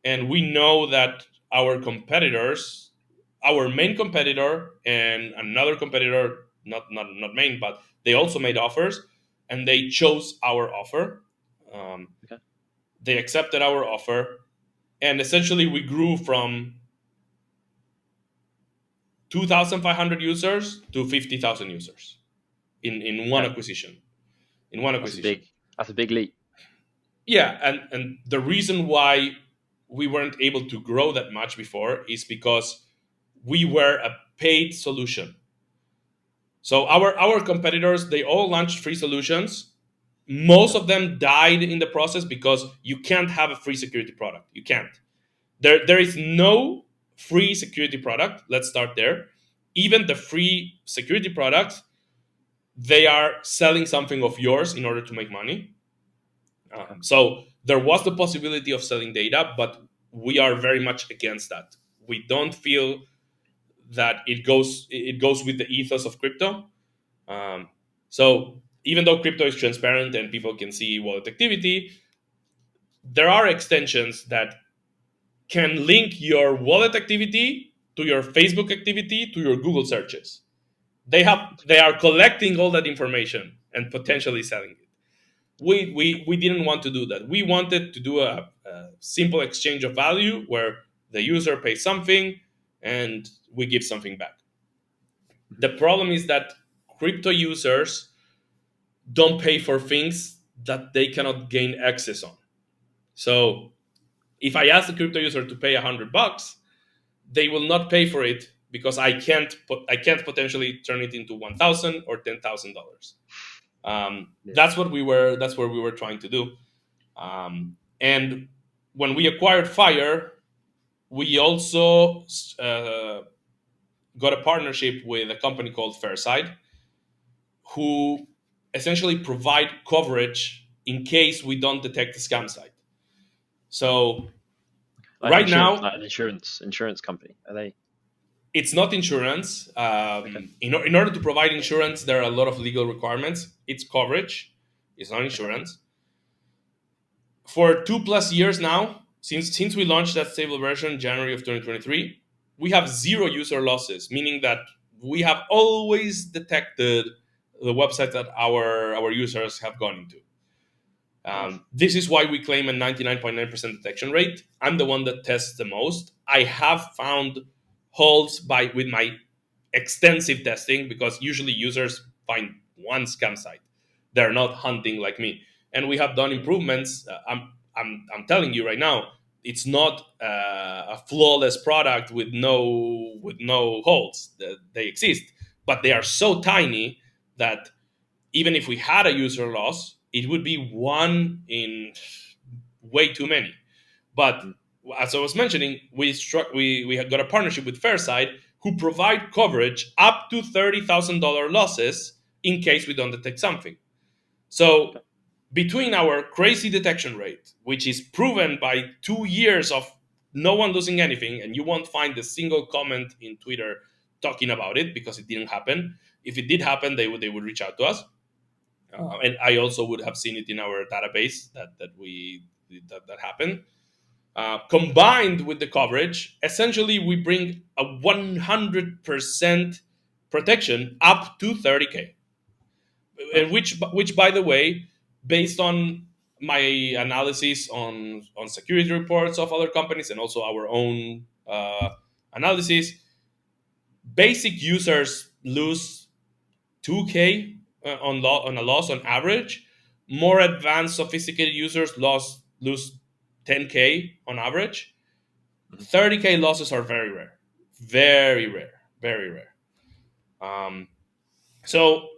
and we know that our competitors, our main competitor and another competitor, not main, but they also made offers, and they chose our offer. Um, Okay. they accepted our offer, and essentially we grew from 2,500 users to 50,000 users in one Okay. acquisition. In one That's a acquisition. big. That's a big leap. Yeah, and the reason why we weren't able to grow that much before is because we were a paid solution. So our competitors, they all launched free solutions. Most Okay. of them died in the process because you can't have a free security product. You can't. There is no free security product. Let's start there. Even the free security products, they are selling something of yours in order to make money. Okay. So there was the possibility of selling data, but we are very much against that. We don't feel that it goes with the ethos of crypto. Um, so even though crypto is transparent and people can see wallet activity, there are extensions that can link your wallet activity to your Facebook activity to your Google searches. They are collecting all that information and potentially selling it. We didn't want to do that. We wanted to do a simple exchange of value where the user pays something and we give something back. Mhm. The problem is that crypto users don't pay for things that they cannot gain access on. So if I ask the crypto user to pay $100, they will not pay for it because I can't potentially turn it into $1,000 or $10,000. Yeah. That's what we were trying to do. And when we acquired Fire, we also got a partnership with a company called Fairside, who essentially provide coverage in case we don't detect a scam site. So Like right insurance, now, like an insurance company. Are they it's not insurance. okay? In order to provide insurance, there are a lot of legal requirements. It's coverage. It's not Okay. insurance. For 2+ years now, since we launched that stable version January of 2023, we have zero user losses, meaning that we have always detected the website that our users have gone into. Nice. This is why we claim a 99.9% detection rate. I'm the one that tests the most. I have found holes with my extensive testing, because usually users find one scam site. They're not hunting like me. And we have done Mm. improvements. I'm telling you right now, it's not a flawless product with no holes. They exist, but they are so tiny that even if we had a user loss, it would be one in way too many. But Mm. as I was mentioning, we have got a partnership with Fairside, who provide coverage up to $30,000 losses in case we don't detect something. So Okay. between our crazy detection rate, which is proven by 2 years of no one losing anything, and you won't find a single comment in Twitter talking about it because it didn't happen. If it did happen, they would reach out to us. And I also would have seen it in our database that happened. Combined with the coverage, essentially we bring a 100% protection up to 30K, and Nice. which by the way, based on my analysis on security reports of other companies and also our own analysis, basic users lose 2K on a loss on average. More advanced, sophisticated users lose 10K on average. Mhm. 30K losses are very rare, very rare, very rare. Um, so,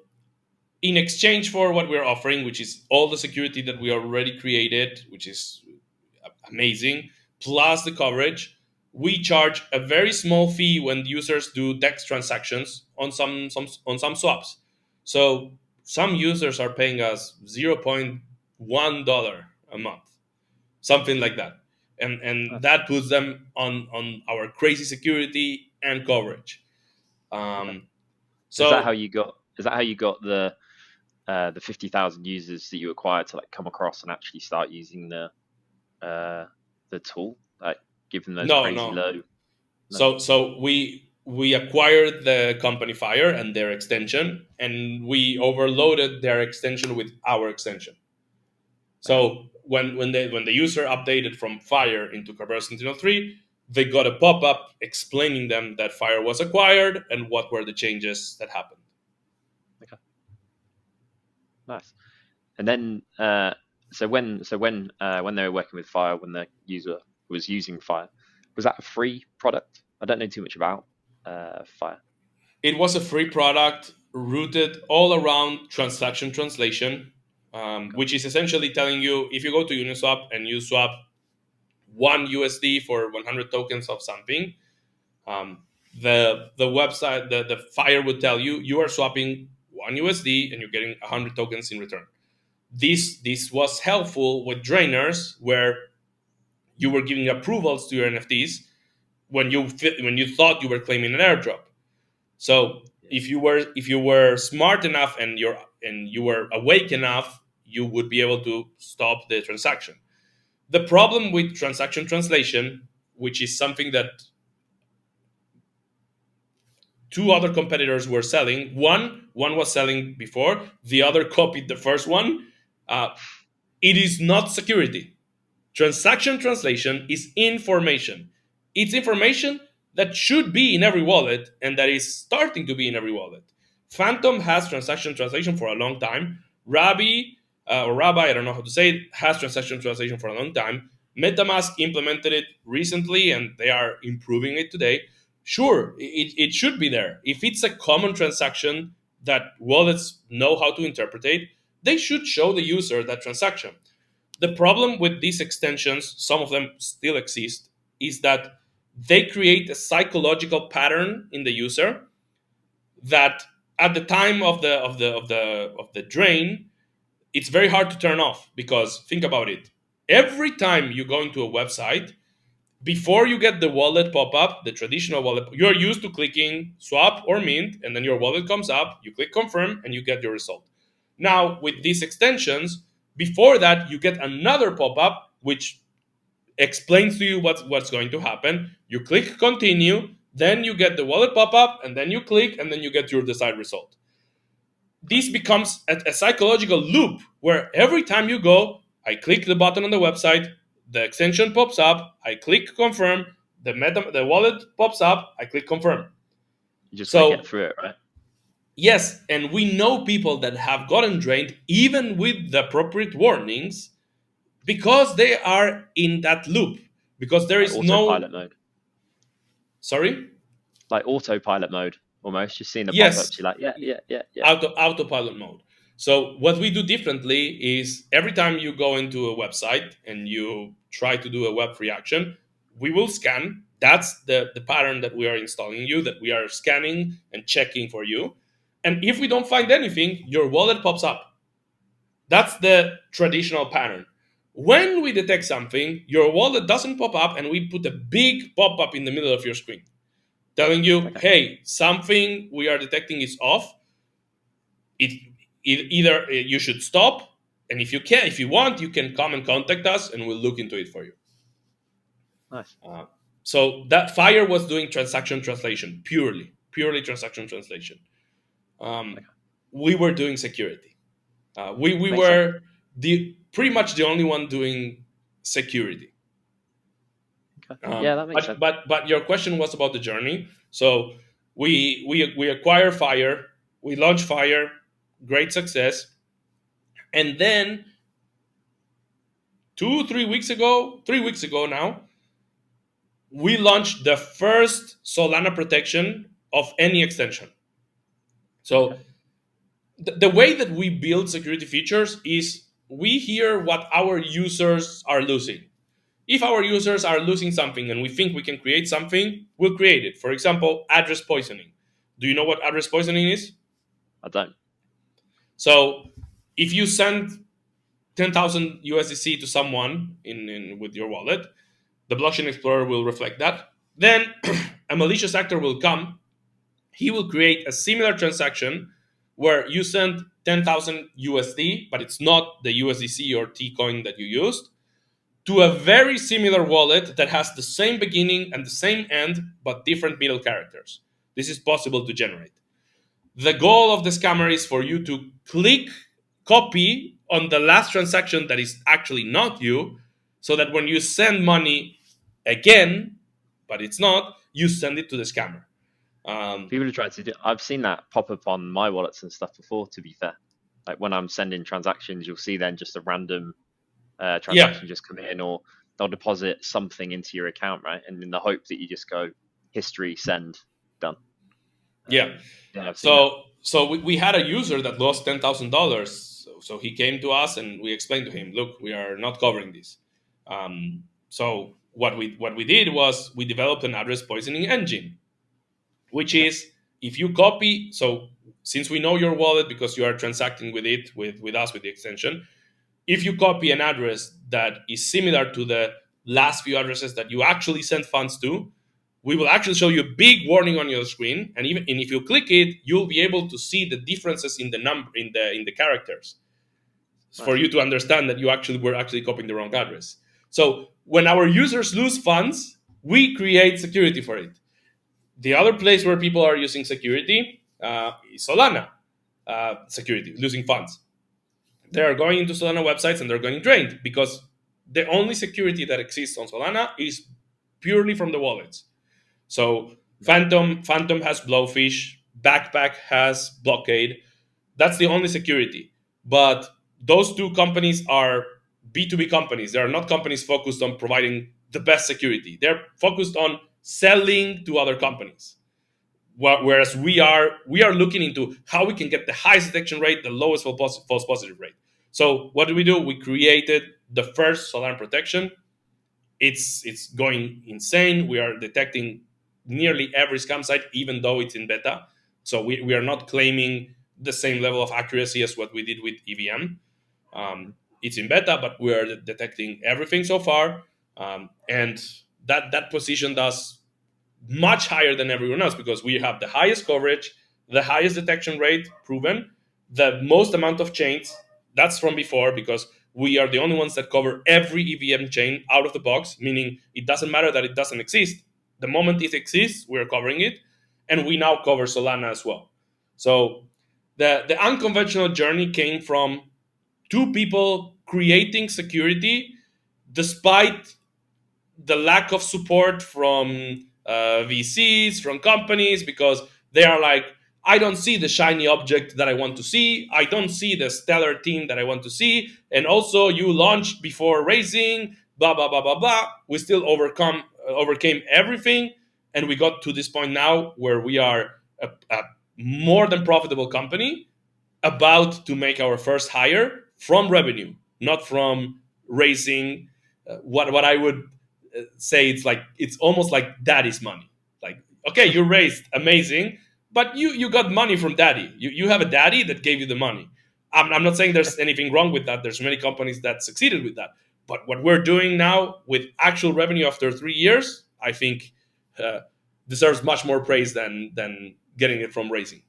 in exchange for what we're offering, which is all the security that we already created, which is amazing, plus the coverage, we charge a very small fee when users do DEX transactions on some swaps. So some users are paying us $0.1 a month, something like that, and Nice. that puts them on our crazy security and coverage. Okay. Um, Is that how so you got? Is that how you got the 50,000 users that you acquired to like come across and actually start using uh the tool, like give them those no, crazy no. low? No. So we acquired the company Fire and their extension, and we overloaded their extension with our extension. Okay. So when the user updated from Fire into Kerberus 3, they got a pop up explaining them that Fire was acquired and what were the changes that happened. Okay. Nice. And then when they were working with Fire, when the user was using Fire, was that a free product? I don't know too much about Fire. It was a free product rooted all around transaction translation, Okay. which is essentially telling you, if you go to Uniswap and you swap one USD for 100 tokens of something, um, the website, the Fire would tell you you are swapping one USD and you're getting 100 tokens in return. This was helpful with drainers where you were giving approvals to your NFTs when you thought you were claiming an airdrop. So Yeah. if you were smart enough and you were awake enough, you would be able to stop the transaction. The problem with transaction translation, which is something that two other competitors were selling, one was selling before, the other copied the first one. Uh, it is not security. Transaction translation is information. It's information that should be in every wallet and that is starting to be in every wallet. Phantom has transaction translation for a long time. Rabbi, I don't know how to say it, has transaction translation for a long time. MetaMask implemented it recently and they are improving it today. sure, it should be there. If it's a common transaction that wallets know how to interpret, they should show the user that transaction. The problem with these extensions, some of them still exist, is that they create a psychological pattern in the user that at the time of the drain, it's very hard to turn off. Because think about it. Every time you go into a website, before you get the wallet pop up, the traditional wallet, you're used to clicking swap or mint, and then your wallet comes up, you click confirm, and you get your result. Now, with these extensions, before that, you get another pop up which explains to you what's going to happen. You click continue, then you get the wallet pop up, and then you click, and then you get your desired result. This becomes a psychological loop where every time you go, I click the button on the website, the extension pops up, I click confirm, the wallet pops up, I click confirm. You just want to get So through it, right? yes, and we know people that have gotten drained even with the appropriate warnings because they are in that loop. Because there Like is no, autopilot mode, sorry. like autopilot mode almost. Just seeing the Yes, pop-ups, you're like, yeah, yeah, yeah, yeah. autopilot mode. So what we do differently is every time you go into a website and you try to do a web reaction, we will scan. That's the pattern that we are installing you, that we are scanning and checking for you. And if we don't find anything, your wallet pops up. That's the traditional pattern. When we detect something, your wallet doesn't pop up and we put a big pop up in the middle of your screen telling you, Okay, hey, something we are detecting is off. Either you should stop, and if you want, you can come and contact us and we'll look into it for you. nice. So that Fire was doing transaction translation, purely transaction translation. Okay, We were doing security. We makes sense. were pretty much the only one doing security. Okay, yeah, that makes But sense. but your question was about the journey. So we acquire Fire, we launch Fire, great success, and then 3 weeks ago now, we launched the first Solana protection of any extension. So Okay, the way that we build security features is we hear what our users are losing. If our users are losing something and we think we can create something, we'll create it. For example, address poisoning. Do you know what address poisoning is? I don't. So if you send 10,000 USDC to someone with your wallet, the blockchain explorer will reflect that. Then a malicious actor will come. He will create a similar transaction where you send 10,000 USD, but it's not the USDC or T coin that you used, to a very similar wallet that has the same beginning and the same end, but different middle characters. This is possible to generate. The goal of the scammer is for you to click copy on the last transaction that is actually not you, so that when you send money again, but it's not, you send it to the scammer. People are trying to do. I've seen that pop up on my wallets and stuff before. To be fair, like when I'm sending transactions, you'll see then just a random Yeah, transaction just come in, or they'll deposit something into your account, right? And in the hope that you just go history, send, done. yeah. Yeah, I've seen that. So we had a user that lost $10,000. So he came to us and we explained to him, look, we are not covering this. So what we did was we developed an address poisoning engine, which Okay, is if you copy. So since we know your wallet because you are transacting with it with us with the extension, if you copy an address that is similar to the last few addresses that you actually sent funds to, we will actually show you a big warning on your screen, and if you click it, you'll be able to see the differences in the number in the characters for nice. you to understand that you actually were actually copying the wrong address. So when our users lose funds, we create security for it. The other place where people are using security is Solana security, losing funds. They are going into Solana websites and they're getting drained because the only security that exists on Solana is purely from the wallets. So Phantom has Blowfish, Backpack has Blockade. That's the only security. But those two companies are B2B companies. They are not companies focused on providing the best security. They're focused on selling to other companies. Whereas we are looking into how we can get the highest detection rate, the lowest false positive rate. So what do? We created the first Solana protection. It's going insane. We are detecting nearly every scam site, even though it's in beta. So we are not claiming the same level of accuracy as what we did with EVM. It's in beta, but we are detecting everything so far, and that positioned us much higher than everyone else because we have the highest coverage, the highest detection rate proven, the most amount of chains. That's from before because we are the only ones that cover every EVM chain out of the box, meaning it doesn't matter that it doesn't exist. The moment it exists, we're covering it. And we now cover Solana as well. So the unconventional journey came from two people creating security despite the lack of support from VCs, from companies, because they are like, I don't see the shiny object that I want to see. I don't see the stellar team that I want to see. And also, you launched before raising, blah blah blah blah blah. We still overcame everything, and we got to this point now where we are a more than profitable company about to make our first hire from revenue, not from raising. What I would say, it's almost like daddy's money. Like, okay, you raised amazing, but you got money from daddy. You have a daddy that gave you the money. I'm not saying there's anything wrong with that. There's many companies that succeeded with that. But what we're doing now with actual revenue after 3 years, I think deserves much more praise than getting it from raising.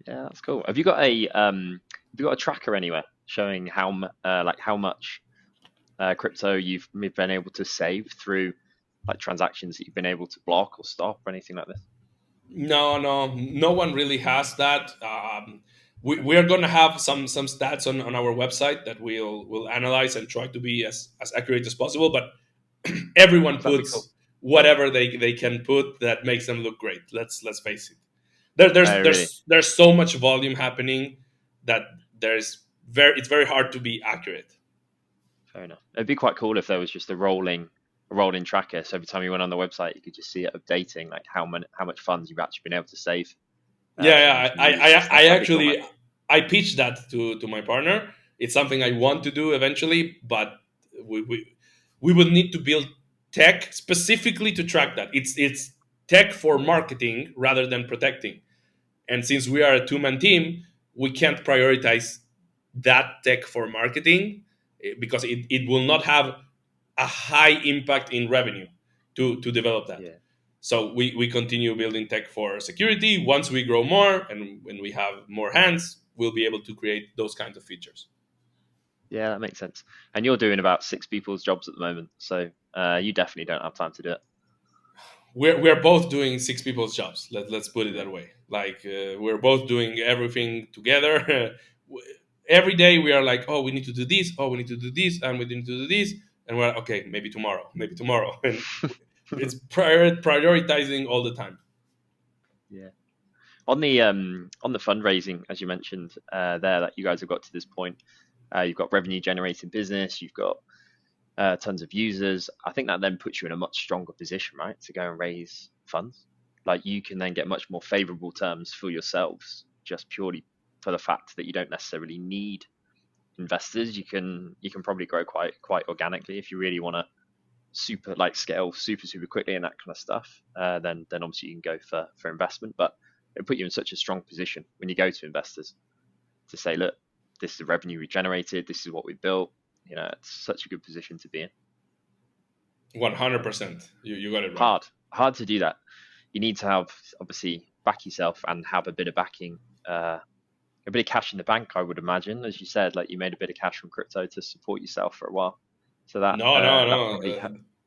Yeah, that's cool. Have you got a tracker anywhere showing how much crypto you've been able to save through like transactions that you've been able to block or stop or anything like this? No one really has that. We are going to have some stats on our website that we'll analyze and try to be as accurate as possible. But everyone That'd be cool. puts whatever they can put that makes them look great. Let's face it. There, there's Oh, really? there's so much volume happening that it's very hard to be accurate. Fair enough. It'd be quite cool if there was just a rolling tracker. So every time you went on the website, you could just see it updating, like how much funds you've actually been able to save Yeah, from yeah. using and stuff. I That'd be cool, man. actually I pitched that to my partner. It's something I want to do eventually, but we would need to build tech specifically to track that. It's tech for marketing rather than protecting. And since we are a two-man team, we can't prioritize that tech for marketing because it will not have a high impact in revenue to develop that. Yeah, So we continue building tech for security. Once we grow more and when we have more hands, we'll be able to create those kinds of features. yeah, that makes sense. And you're doing about six people's jobs at the moment, so you definitely don't have time to do it. We're both doing six people's jobs. Let's put it that way. Like we're both doing everything together. Every day we are like, oh, we need to do this. Oh, we need to do this, and we need to do this. And we're like, okay, maybe tomorrow, and it's prioritizing all the time. Yeah. On the fundraising, as you mentioned there, that you guys have got to this point, you've got revenue generating business, you've got tons of users. I think that then puts you in a much stronger position, right, to go and raise funds. Like you can then get much more favorable terms for yourselves, just purely for the fact that you don't necessarily need investors. You can probably grow quite organically if you really want to super like scale super quickly and that kind of stuff. Then obviously you can go for investment, but it put you in such a strong position when you go to investors to say, look, this is the revenue we generated, this is what we built. You know, it's such a good position to be in. 100%. You got it right. Hard to do that. You need to have obviously back yourself and have a bit of backing, a bit of cash in the bank. I would imagine, as you said, like you made a bit of cash from crypto to support yourself for a while. So that No. probably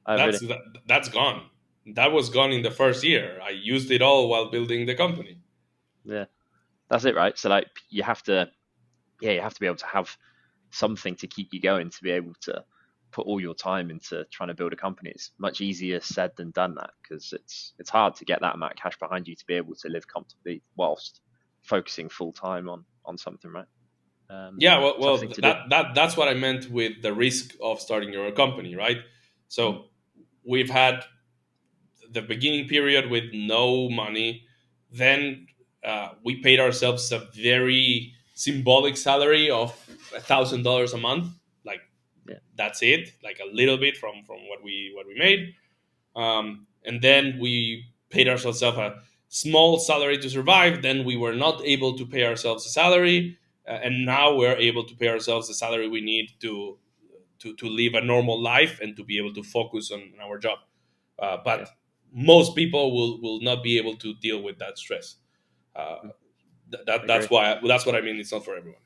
That's really, that's gone. That was gone in the first year. I used it all while building the company. yeah, that's it, right? So like you have to be able to have something to keep you going, to be able to put all your time into trying to build a company. It's much easier said than done, that because it's hard to get that amount of cash behind you to be able to live comfortably whilst focusing full time on something, right? Yeah, Tough thing to do. that's what I meant with the risk of starting your own company, right? Mm. So we've had the beginning period with no money. Then we paid ourselves a very symbolic salary of $1,000 a month. Like Yeah. that's it, like a little bit from what we made. And then we paid ourselves a small salary to survive. Then we were not able to pay ourselves a salary, and now we're able to pay ourselves the salary we need to live a normal life and to be able to focus on our job. Yeah. But most people will not be able to deal with that stress. Uh, Mm, I that's agree. why that's what I mean. It's not for everyone.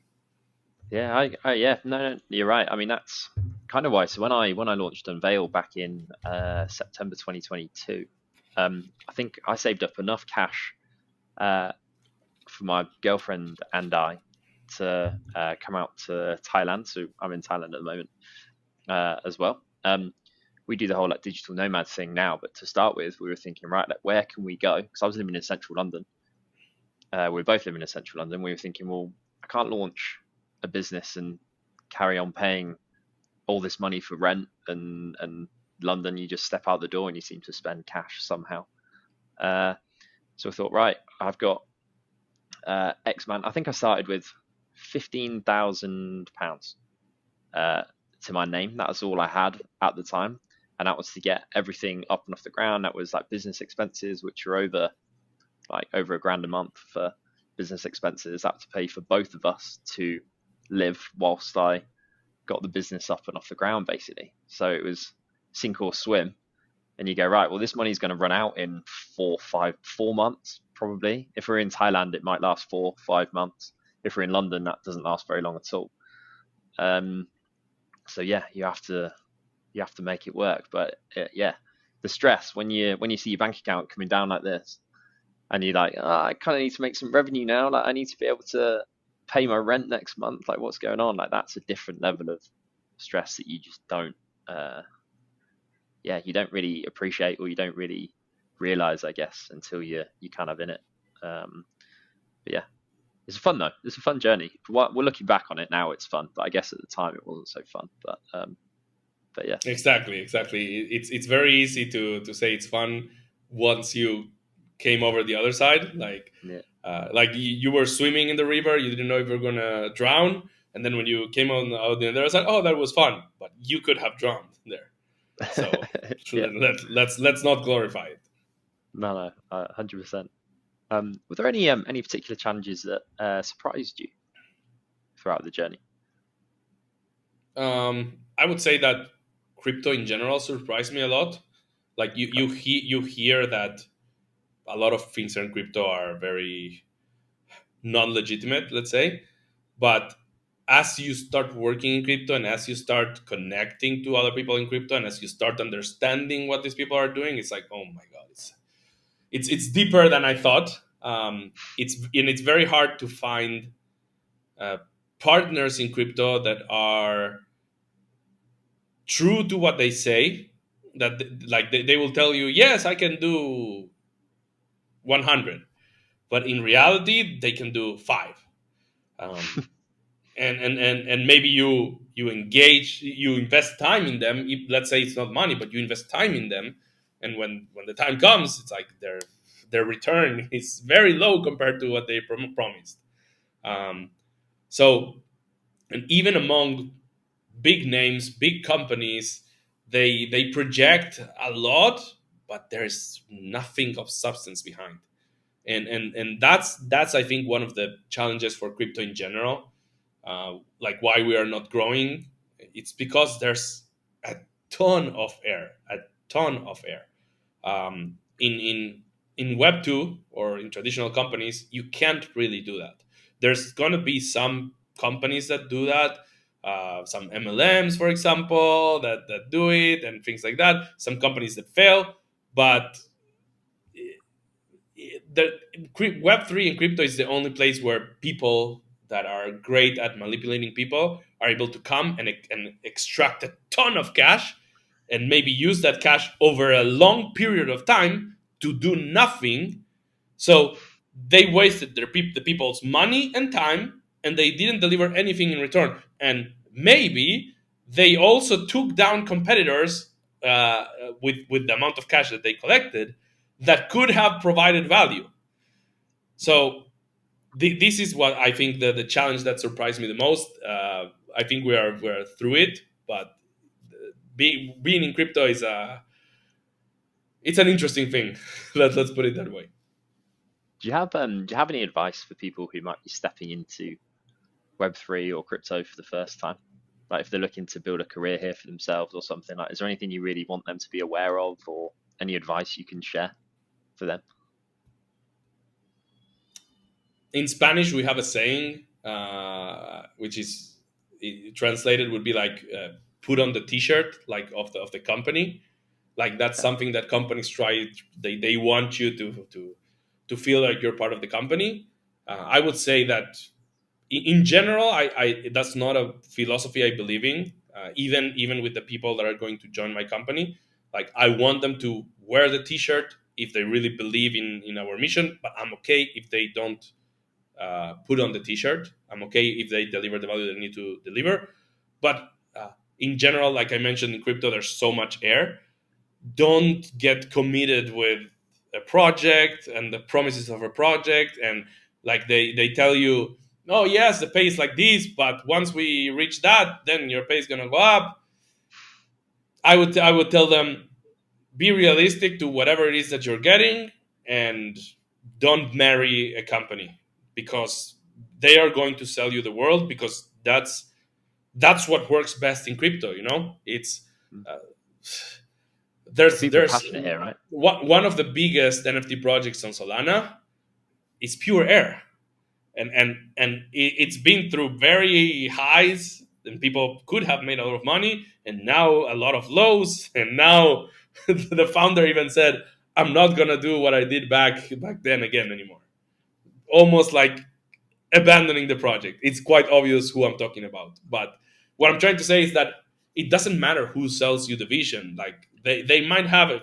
Yeah, yeah, no, you're right. I mean, that's kind of why. So when I launched Unveil back in September 2022, I think I saved up enough cash uh, for my girlfriend and I to come out to Thailand. So I'm in Thailand at the moment as well. We do the whole like digital nomad thing now, but to start with, we were thinking, right, like where can we go? Because I was living in central London. We were both living in central London. We were thinking, well, I can't launch a business and carry on paying all this money for rent and London. You just step out the door and you seem to spend cash somehow. Uh, so I thought, right, I've got X man. I think I started with £15,000 to my name. That was all I had at the time, and that was to get everything up and off the ground. That was like business expenses, which are over a grand a month for business expenses. That to pay for both of us to live whilst I got the business up and off the ground, basically. So it was sink or swim. And you go, right, well, this money's going to run out in 4 months, probably. If we're in Thailand, it might last 4 5 months. If we're in London, that doesn't last very long at all. Um, so yeah, you have to make it work. But yeah, the stress when you see your bank account coming down like this, and you're like, oh, I kind of need to make some revenue now. Like I need to be able to pay my rent next month. Like what's going on? Like that's a different level of stress that you just don't. Yeah, you don't really appreciate or you don't really realize, I guess, until you kind of in it. But yeah, it's fun though. It's a fun journey. We're looking back on it now, it's fun. But I guess at the time it wasn't so fun. But yeah, Exactly. It's very easy to say it's fun once you came over the other side. yeah, Like you were swimming in the river, you didn't know if you were gonna drown, and then when you came on out the other side, oh, that was fun, but you could have drowned there. So yeah. let's not glorify it. No, 100%. Were there any particular challenges that surprised you throughout the journey? I would say that crypto in general surprised me a lot. Like Okay. you hear that a lot of things in crypto are very non-legitimate, let's say. But as you start working in crypto and as you start connecting to other people in crypto and as you start understanding what these people are doing, it's like, oh my god, it's deeper than I thought. It's very hard to find uh, partners in crypto that are true to what they say. That like they will tell you, yes, I can do 100, but in reality, they can do five. Um, and maybe you engage, you invest time in them. Let's say it's not money, but you invest time in them, and when the time comes, it's like their return is very low compared to what they promised. um, so, and even among big names, big companies, they project a lot, but there's nothing of substance behind. And that's I think one of the challenges for crypto in general. Like why we are not growing, it's because there's a ton of air, a ton of air. In Web 2 or in traditional companies, you can't really do that. There's gonna be some companies that do that, some MLMs, for example, that do it and things like that. Some companies that fail, but the Web3 and crypto is the only place where people that are great at manipulating people are able to come and extract a ton of cash and maybe use that cash over a long period of time to do nothing. So they wasted the people's money and time, and they didn't deliver anything in return. And maybe they also took down competitors with the amount of cash that they collected that could have provided value. So this is what I think the challenge that surprised me the most. I think we're through it, but being in crypto is it's an interesting thing. Let's put it that way. Do you have any advice for people who might be stepping into Web3 or crypto for the first time? Like if they're looking to build a career here for themselves or something, like is there anything you really want them to be aware of or any advice you can share for them? In Spanish, we have a saying, which is translated would be like put on the T-shirt, like of the company. Like that's Okay. something that companies try. They want you to feel like you're part of the company. I would say that in general, I that's not a philosophy I believe in. Even with the people that are going to join my company, like I want them to wear the T-shirt if they really believe in our mission. But I'm okay if they don't put on the T-shirt. I'm okay if they deliver the value they need to deliver. But in general, like I mentioned, in crypto, there's so much air. Don't get committed with a project and the promises of a project, and like they tell you, oh yes, the pay is like this, but once we reach that, then your pay is gonna go up. I would tell them, be realistic to whatever it is that you're getting, and don't marry a company because they are going to sell you the world, because that's what works best in crypto. It's Mm. uh, Well, there's people are there's passionate here, right? one of the biggest NFT projects on Solana is pure air, and it's been through very highs, and people could have made a lot of money, and now a lot of lows, and now the founder even said, "I'm not gonna do what I did back then again anymore." Almost like abandoning the project. It's quite obvious who I'm talking about. But what I'm trying to say is that it doesn't matter who sells you the vision. Like they might have a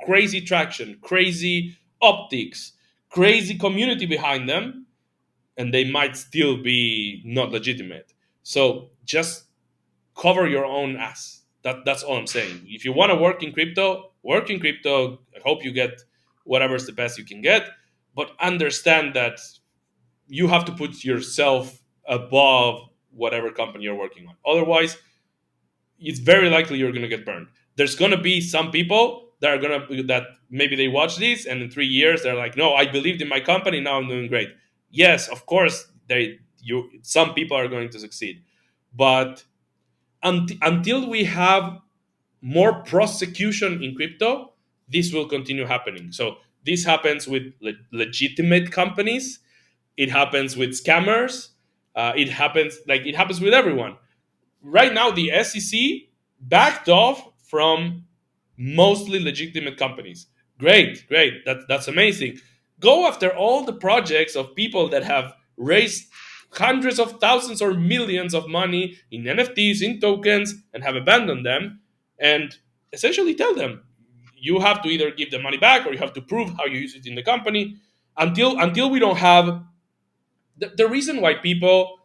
crazy traction, crazy optics, crazy community behind them, and they might still be not legitimate. So just cover your own ass. That's all I'm saying. If you want to work in crypto, work in crypto. I hope you get whatever's the best you can get, but understand that you have to put yourself above whatever company you're working on. Otherwise, it's very likely you're going to get burned. There's going to be some people that are going to that maybe they watch this and in 3 years they're like, "No, I believed in my company. Now I'm doing great." Yes, of course, some people are going to succeed, but until we have more prosecution in crypto, this will continue happening. So this happens with legitimate companies, it happens with scammers. It happens with everyone. Right now, the SEC backed off from mostly legitimate companies. Great, great. That's amazing. Go after all the projects of people that have raised hundreds of thousands or millions of money in NFTs, in tokens, and have abandoned them, and essentially tell them you have to either give the money back or you have to prove how you use it in the company. Until we don't have the reason why people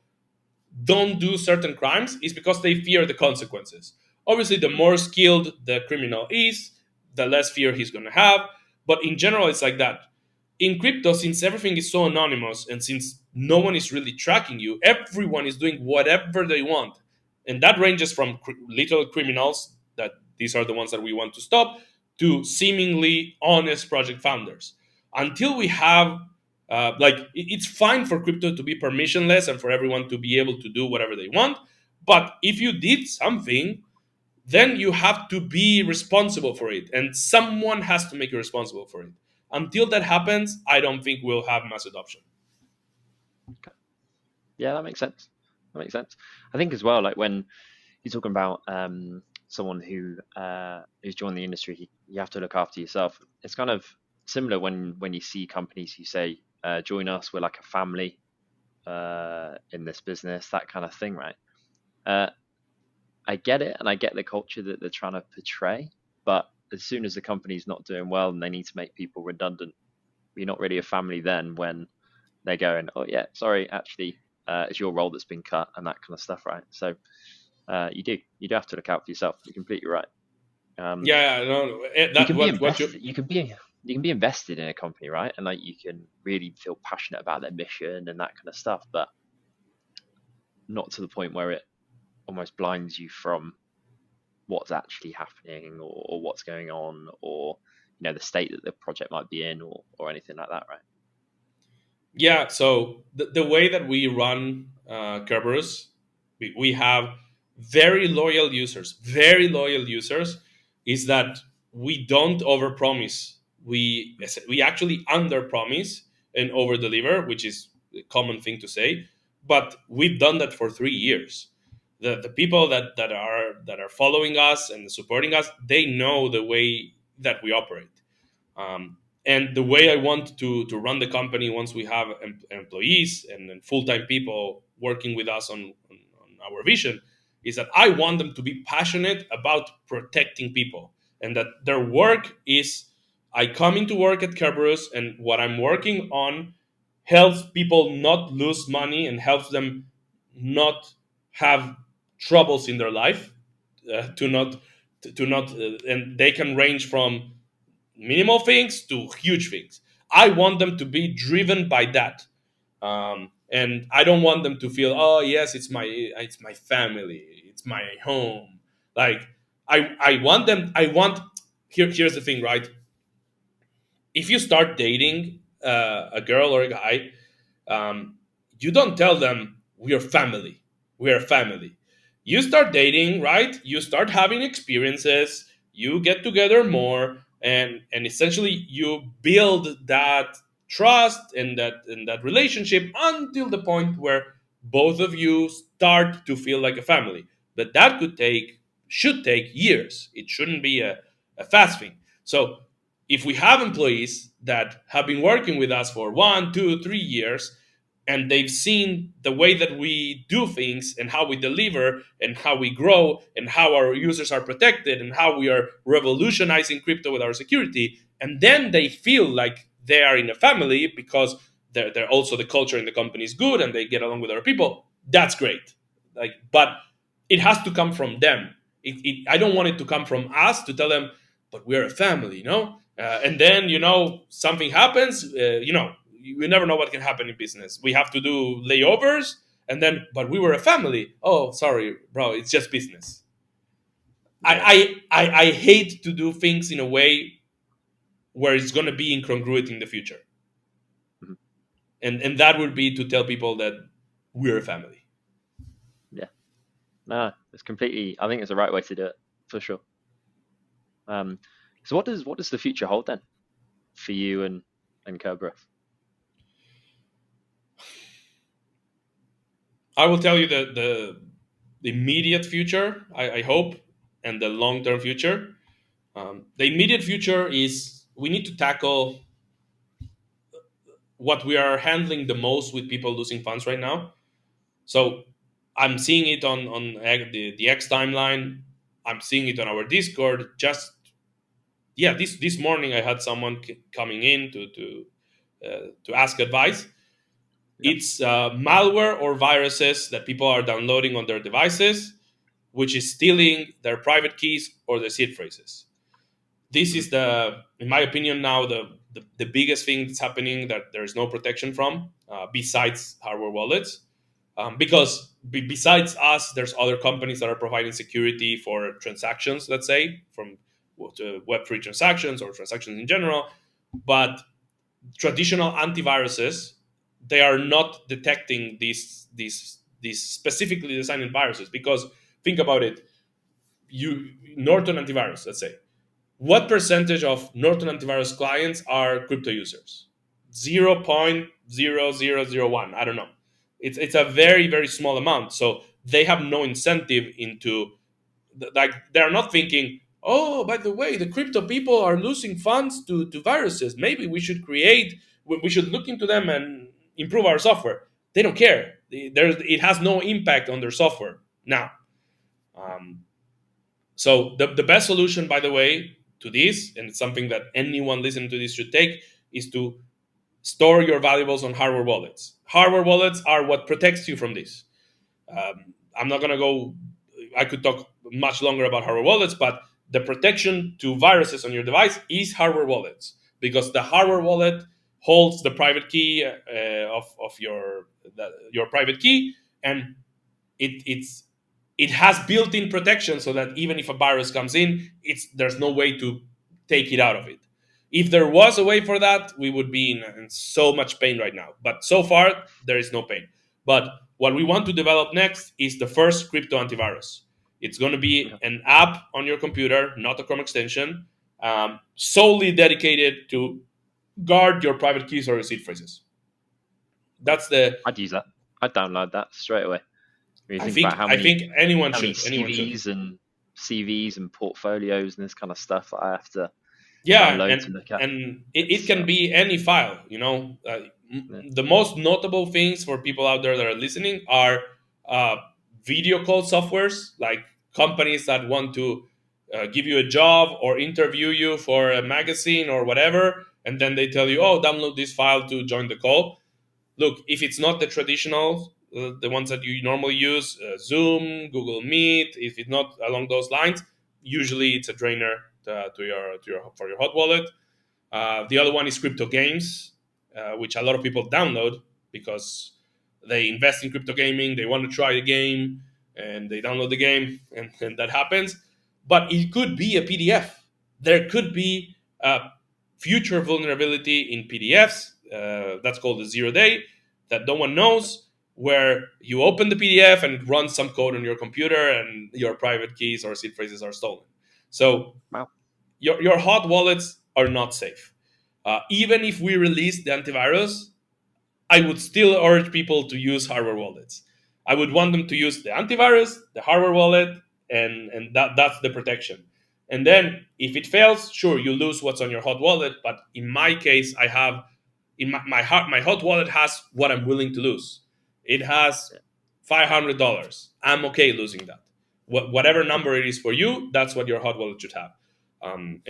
don't do certain crimes is because they fear the consequences. Obviously, the more skilled the criminal is, the less fear he's going to have. But in general, it's like that. In crypto, since everything is so anonymous and since no one is really tracking you, everyone is doing whatever they want. And that ranges from little criminals, that these are the ones that we want to stop, to seemingly honest project founders. Until we have it's fine for crypto to be permissionless and for everyone to be able to do whatever they want, but if you did something, then you have to be responsible for it, and someone has to make you responsible for it. Until that happens, I don't think we'll have mass adoption. Okay. Yeah, that makes sense. That makes sense. I think as well, like when you're talking about someone who's joined the industry, you have to look after yourself. It's kind of similar when you see companies who say, "Join us, we're like a family in this business," that kind of thing, right? Uh, I get it, and I get the culture that they're trying to portray, but as soon as the company's not doing well and they need to make people redundant, you're not really a family then when they're going, "Oh yeah, sorry, actually, it's your role that's been cut," and that kind of stuff, right? So you do have to look out for yourself. You're completely right. Um, Yeah, no, you that can be what you invested. You can be invested in a company, right? And like you can really feel passionate about their mission and that kind of stuff, but not to the point where it almost blinds you from what's actually happening or what's going on or the state that the project might be in or anything like that, right? Yeah, so the way that we run Kerberus, we have very loyal users, is that we don't overpromise. We actually underpromise and overdeliver, which is a common thing to say, but we've done that for 3 years. The people that are following us and supporting us, they know the way that we operate. Um, and the way I want to run the company once we have employees and full-time people working with us on our vision is that I want them to be passionate about protecting people, and that their work is, I come into work at Kerberus and what I'm working on helps people not lose money and helps them not have troubles in their life, to not and they can range from minimal things to huge things. I want them to be driven by that, and I don't want them to feel, oh yes, it's my family, it's my home. Like I want them. I want here's the thing, right? If you start dating a girl or a guy, um, you don't tell them we are family. We are family. You start dating, right? You start having experiences. You get together more, and essentially you build that trust and that relationship until the point where both of you start to feel like a family. But that should take years. It shouldn't be a fast thing. So if we have employees that have been working with us for 1, 2, 3 years, and they've seen the way that we do things and how we deliver and how we grow and how our users are protected and how we are revolutionizing crypto with our security, and then they feel like they are in a family because they're also, the culture in the company is good and they get along with other people, that's great. Like, but it has to come from them. I don't want it to come from us to tell them, but we're a family, and then something happens. You never know what can happen in business. We have to do layovers, and then, but we were a family. Oh, sorry, bro, it's just business. Yeah. I hate to do things in a way where it's going to be incongruent in the future, Mhm. and that would be to tell people that we're a family. Yeah. No, it's completely. I think it's the right way to do it for sure. Um, so what does the future hold then for you and Kerberus? I will tell you the immediate future, I hope, and the long term future. The immediate future is we need to tackle what we are handling the most with people losing funds right now. So I'm seeing it on the X timeline. I'm seeing it on our Discord. Just, yeah, this morning I had someone coming in to ask advice. Yeah. It's malware or viruses that people are downloading on their devices, which is stealing their private keys or their seed phrases. This Mhm. is in my opinion, now the biggest thing that's happening that there is no protection from, besides hardware wallets. Because besides us, there's other companies that are providing security for transactions, let's say, from Web3 transactions or transactions in general. But traditional antiviruses, they are not detecting these specifically designed viruses. Because think about it, you Norton antivirus, let's say, what percentage of Norton antivirus clients are crypto users? 0.0001. I don't know. It's a Yeah. very, very small amount. So they have no incentive into, like, they're not thinking, oh, by the way, the crypto people are losing funds to viruses. Maybe we should look into them and improve our software. They don't care. It has no impact on their software now. Um, so the best solution, by the way, to this, and it's something that anyone listening to this should take, is to store your valuables on hardware wallets. Hardware wallets are what protects you from this. I'm not gonna go. I could talk much longer about hardware wallets, but the protection to viruses on your device is hardware wallets, because the hardware wallet holds the private key of your private key, and it's it has built-in protection so that even if a virus comes in, there's no way to take it out of it. If there was a way for that, we would be in so much pain right now. But so far, there is no pain. But what we want to develop next is the first crypto antivirus. It's going to be Okay. an app on your computer, not a Chrome extension, solely dedicated to guard your private keys or your seed phrases. Wow. That's the. I'd use that. I'd download that straight away. When you I think about think I think anyone how many should. Anyone should. CVs and CVs and portfolios and this kind of stuff that I have to Yeah, download to and look at. it It's can be any file. yeah, The most notable things for people out there that are listening are uh, video call softwares, like companies that want to give you a job or interview you for a magazine or whatever, and then they tell you, oh, download this file to join the call. Look, if it's not the traditional, the ones that you normally use, Zoom, Google Meet, if it's not along those lines, usually it's a drainer for your hot wallet. The other one is crypto games, which a lot of people download because they invest in crypto gaming. They want to try the game, and they download the game, and that happens. But it could be a PDF. There could be a future vulnerability in PDFs. That's called a 0 day that no one knows. Where you open the PDF and it runs some code on your computer, and your private keys or seed phrases are stolen. So wow. your hot wallets are not safe. Even if we release the antivirus, I would still urge people to use hardware wallets. I would want them to use the antivirus, the hardware wallet, and that's the protection. And then if it fails, sure, you lose what's on your hot wallet. But in my case, I have in my hot wallet has what I'm willing to lose. It has Yeah. $500. I'm okay losing that. Whatever Okay. number it is for you, that's what your hot wallet should have. And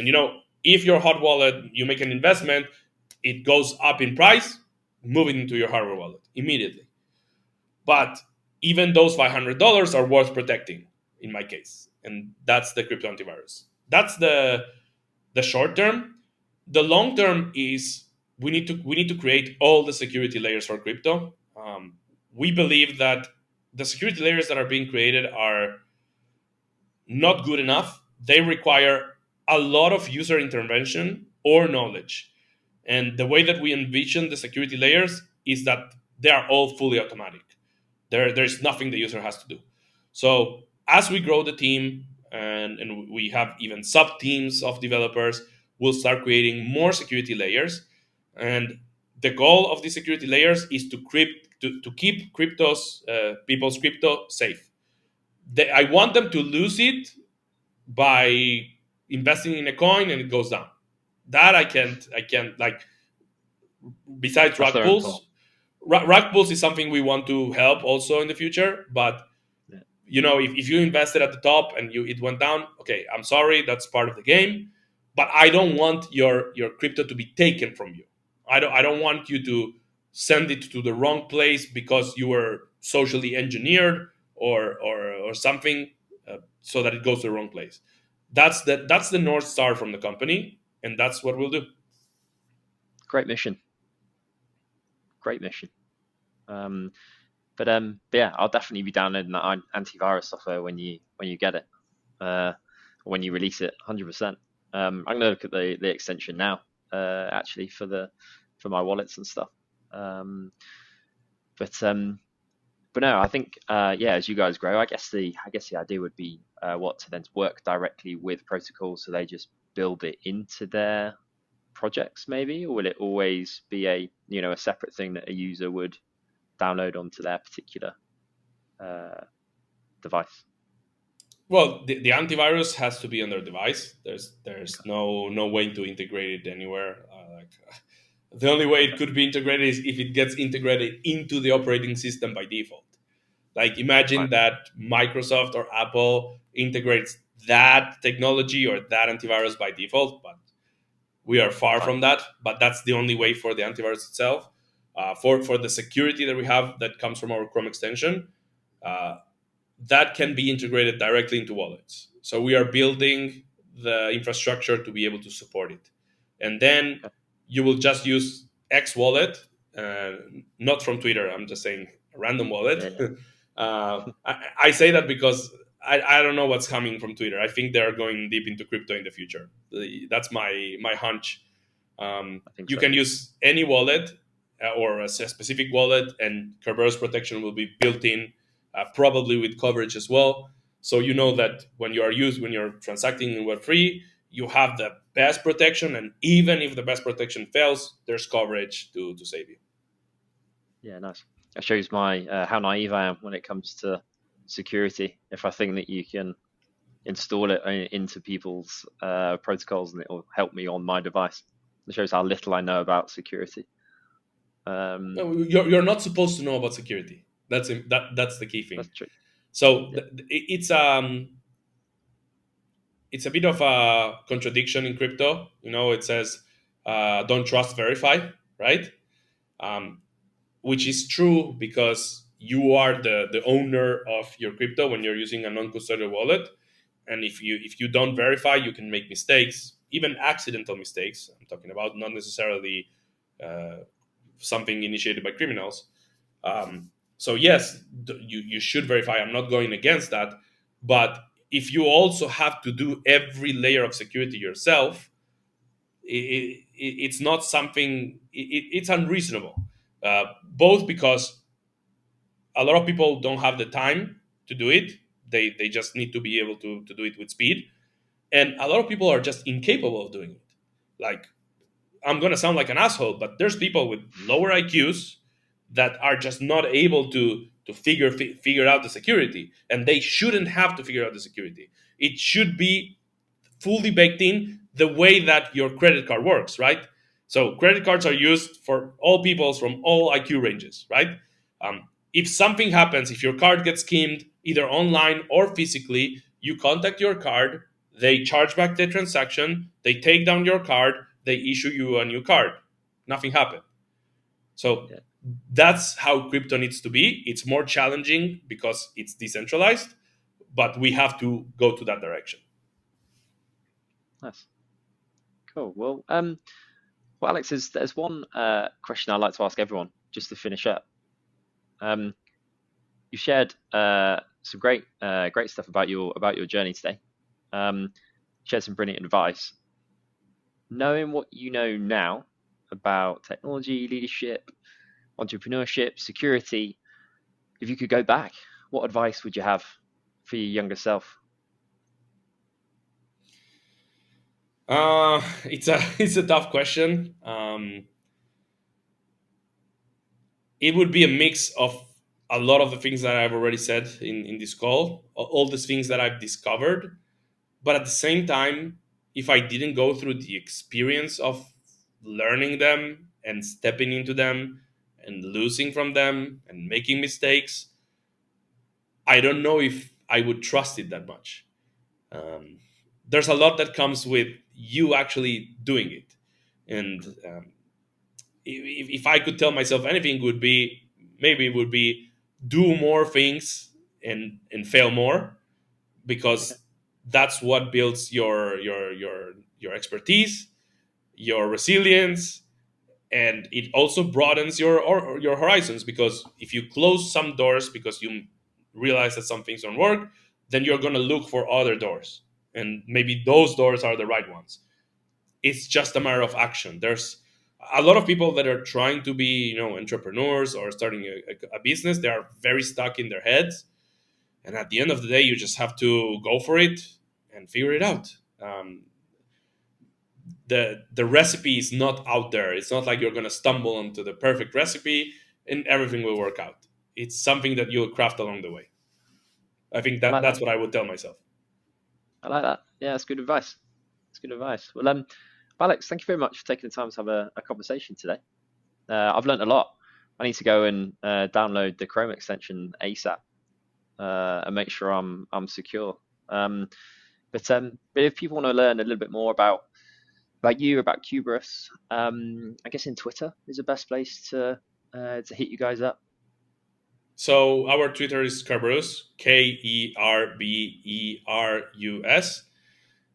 if your hot wallet, you make an investment, it goes up in price, move it into your hardware wallet immediately. Wow. But even those $500 are worth protecting in my case, and that's the crypto antivirus. That's the short term. The long term is we need to create all the security layers for crypto. We believe that the security layers that are being created are not good enough. They require a lot of user intervention or knowledge. And the way that we envision the security layers is that they are all fully automatic. There's nothing the user has to do. So as we grow the team, and we have even sub teams of developers, we'll start creating more security layers. And the goal of these security layers is to keep people's crypto safe. I want them to lose it by investing in a coin and it goes down. That I can't like. Besides That's rug their own fault. pulls, rug pulls is something we want to help also in the future. But Yeah. if you invested at the top and it went down, okay, I'm sorry, that's part of the game. But I don't want your crypto to be taken from you. I don't want you to send it to the wrong place because you were socially engineered or something, so that it goes to the wrong place. That's the North Star from the company, and that's what we'll do. Great mission. Great mission. Um, but yeah, I'll definitely be downloading that antivirus software when you get it, uh, when you release it, 100%. I'm gonna look at the extension now, actually for my wallets and stuff. Um, but um, but no, I think yeah, as you guys grow, I guess the idea would be what to then work directly with protocols, so they just build it into their projects, maybe, or will it always be a separate thing that a user would download onto their particular uh, device? Well, the antivirus has to be on their device. There's Okay. no way to integrate it anywhere. The only way it Okay. could be integrated is if it gets integrated into the operating system by default. Like imagine Right. that Microsoft or Apple integrates that technology or that antivirus by default, but we are far Fine. from that. But that's the only way for the antivirus itself. For the security that we have that comes from our Chrome extension, uh, that can be integrated directly into wallets. So we are building the infrastructure to be able to support it. And then Okay. you will just use X wallet, uh, not from Twitter. I'm just saying a random wallet. Yeah, yeah, I say that because I don't know what's coming from Twitter. I think they're going deep into crypto in the future. That's my hunch. I think You so. can use any wallet or a specific wallet, and Kerberus protection will be built in, probably with coverage as well. So you know that when you're transacting in Web3, you have the best protection, and even if the best protection fails, there's coverage to save you. Yeah, nice. That shows my how naive I am when it comes to security. If I think that you can install it into people's protocols and it will help me on my device, it shows how little I know about security. Um, No, you're not supposed to know about security. That's the key that's thing. true. So Yeah, it's a bit of a contradiction in crypto. It says don't trust, verify, right? Um, which is true because you are the owner of your crypto when you're using a non-custodial wallet. And if you don't verify, you can make mistakes, even accidental mistakes. I'm talking about, not necessarily uh, something initiated by criminals. So yes, you should verify. I'm not going against that, but if you also have to do every layer of security yourself, it's not something. It's unreasonable, both because a lot of people don't have the time to do it. They just need to be able to do it with speed, and a lot of people are just incapable of doing it. Like, I'm gonna sound like an asshole, but there's people with lower IQs that are just not able to figure out the security, and they shouldn't have to figure out the security. It should be fully baked in, the way that your credit card works, right? So credit cards are used for all peoples from all IQ ranges, right? If something happens, if your card gets skimmed, either online or physically, you contact your card, they charge back the transaction, they take down your card, they issue you a new card. Nothing happened. So yeah, that's how crypto needs to be. It's more challenging because it's decentralized, but we have to go to that direction. nice, cool. Well, Alex, there's one question I like to ask everyone just to finish up. Um, you shared some great stuff about your journey today. Um, shared some brilliant advice. Knowing what you know now about technology, leadership, entrepreneurship, security, if you could go back, what advice would you have for your younger self? It's a tough question. It would be a mix of a lot of the things that I've already said in this call, all these things that I've discovered. But at the same time, if I didn't go through the experience of learning them and stepping into them and losing from them and making mistakes, I don't know if I would trust it that much. Um, there's a lot that comes with you actually doing it. And if I could tell myself anything, would be maybe it would be do more things and fail more, Okay, because that's what builds your expertise, your resilience, and it also broadens your horizons, because if you close some doors because you realize that some things don't work, then you're going to look for other doors, and maybe those doors are the right ones. It's just a matter of action. There's a lot of people that are trying to be, entrepreneurs or starting a business. They are very stuck in their heads, and at the end of the day, you just have to go for it and figure it out. The recipe is not out there. It's not like you're going to stumble onto the perfect recipe and everything will work out. It's something that you'll craft along the way. I think I that like that. that's what I would tell myself. I like that. Yeah, that's good advice. That's good advice. Alex, thank you very much for taking the time to have a conversation today. I've learned a lot. I need to go and download the Chrome extension ASAP and make sure I'm secure. Um, but if people want to learn a little bit more about you, about Kerberus, I guess in Twitter is the best place to hit you guys up. So our Twitter is Kerberus, Kerberus.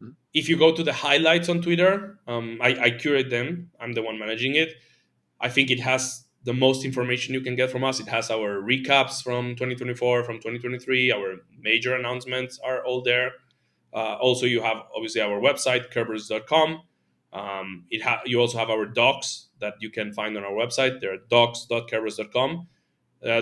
Mhm. If you go to the highlights on Twitter, I curate them. I'm the one managing it. I think it has the most information you can get from us. It has our recaps from 2024, from 2023. Our major announcements are all there. Also, you have obviously our website, kerberus.com. You also have our docs that you can find on our website. They're docs.kerberus.com.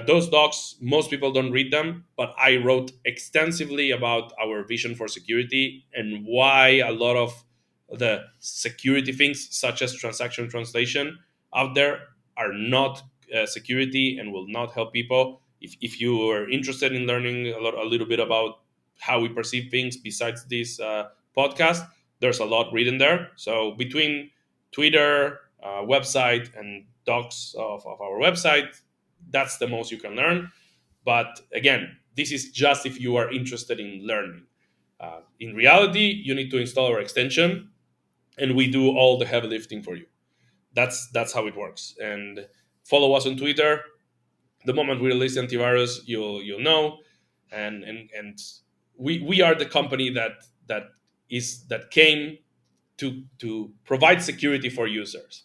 Those docs, most people don't read them, but I wrote extensively about our vision for security and why a lot of the security things, such as transaction translation, out there are not security and will not help people. If you are interested in learning a little bit about how we perceive things besides this podcast, there's a lot written there. So between Twitter, website, and docs of our website, that's the most you can learn. But again, this is just if you are interested in learning. In reality, you need to install our extension, and we do all the heavy lifting for you. That's how it works. And follow us on Twitter. The moment we release the antivirus, you'll know. And we are the company that came to provide security for users.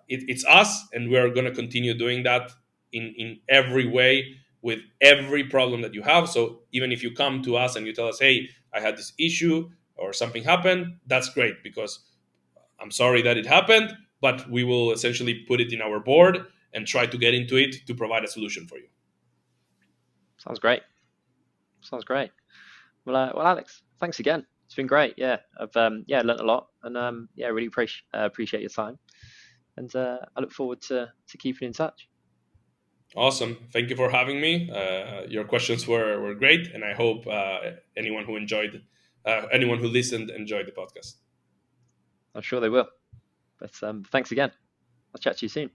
It's us, and we're going to continue doing that in every way with every problem that you have. So even if you come to us and you tell us, hey, I had this issue or something happened, that's great, because I'm sorry that it happened, but we will essentially put it in our board and try to get into it to provide a solution for you. Sounds great. Sounds great. Well, Alex, thanks again. It's been great. Yeah, I've learned a lot, and yeah, really appreciate your time, and I look forward to keeping in touch. Awesome. Thank you for having me. Your questions were great, and I hope anyone who listened enjoyed the podcast. I'm sure they will. But thanks again. I'll chat to you soon.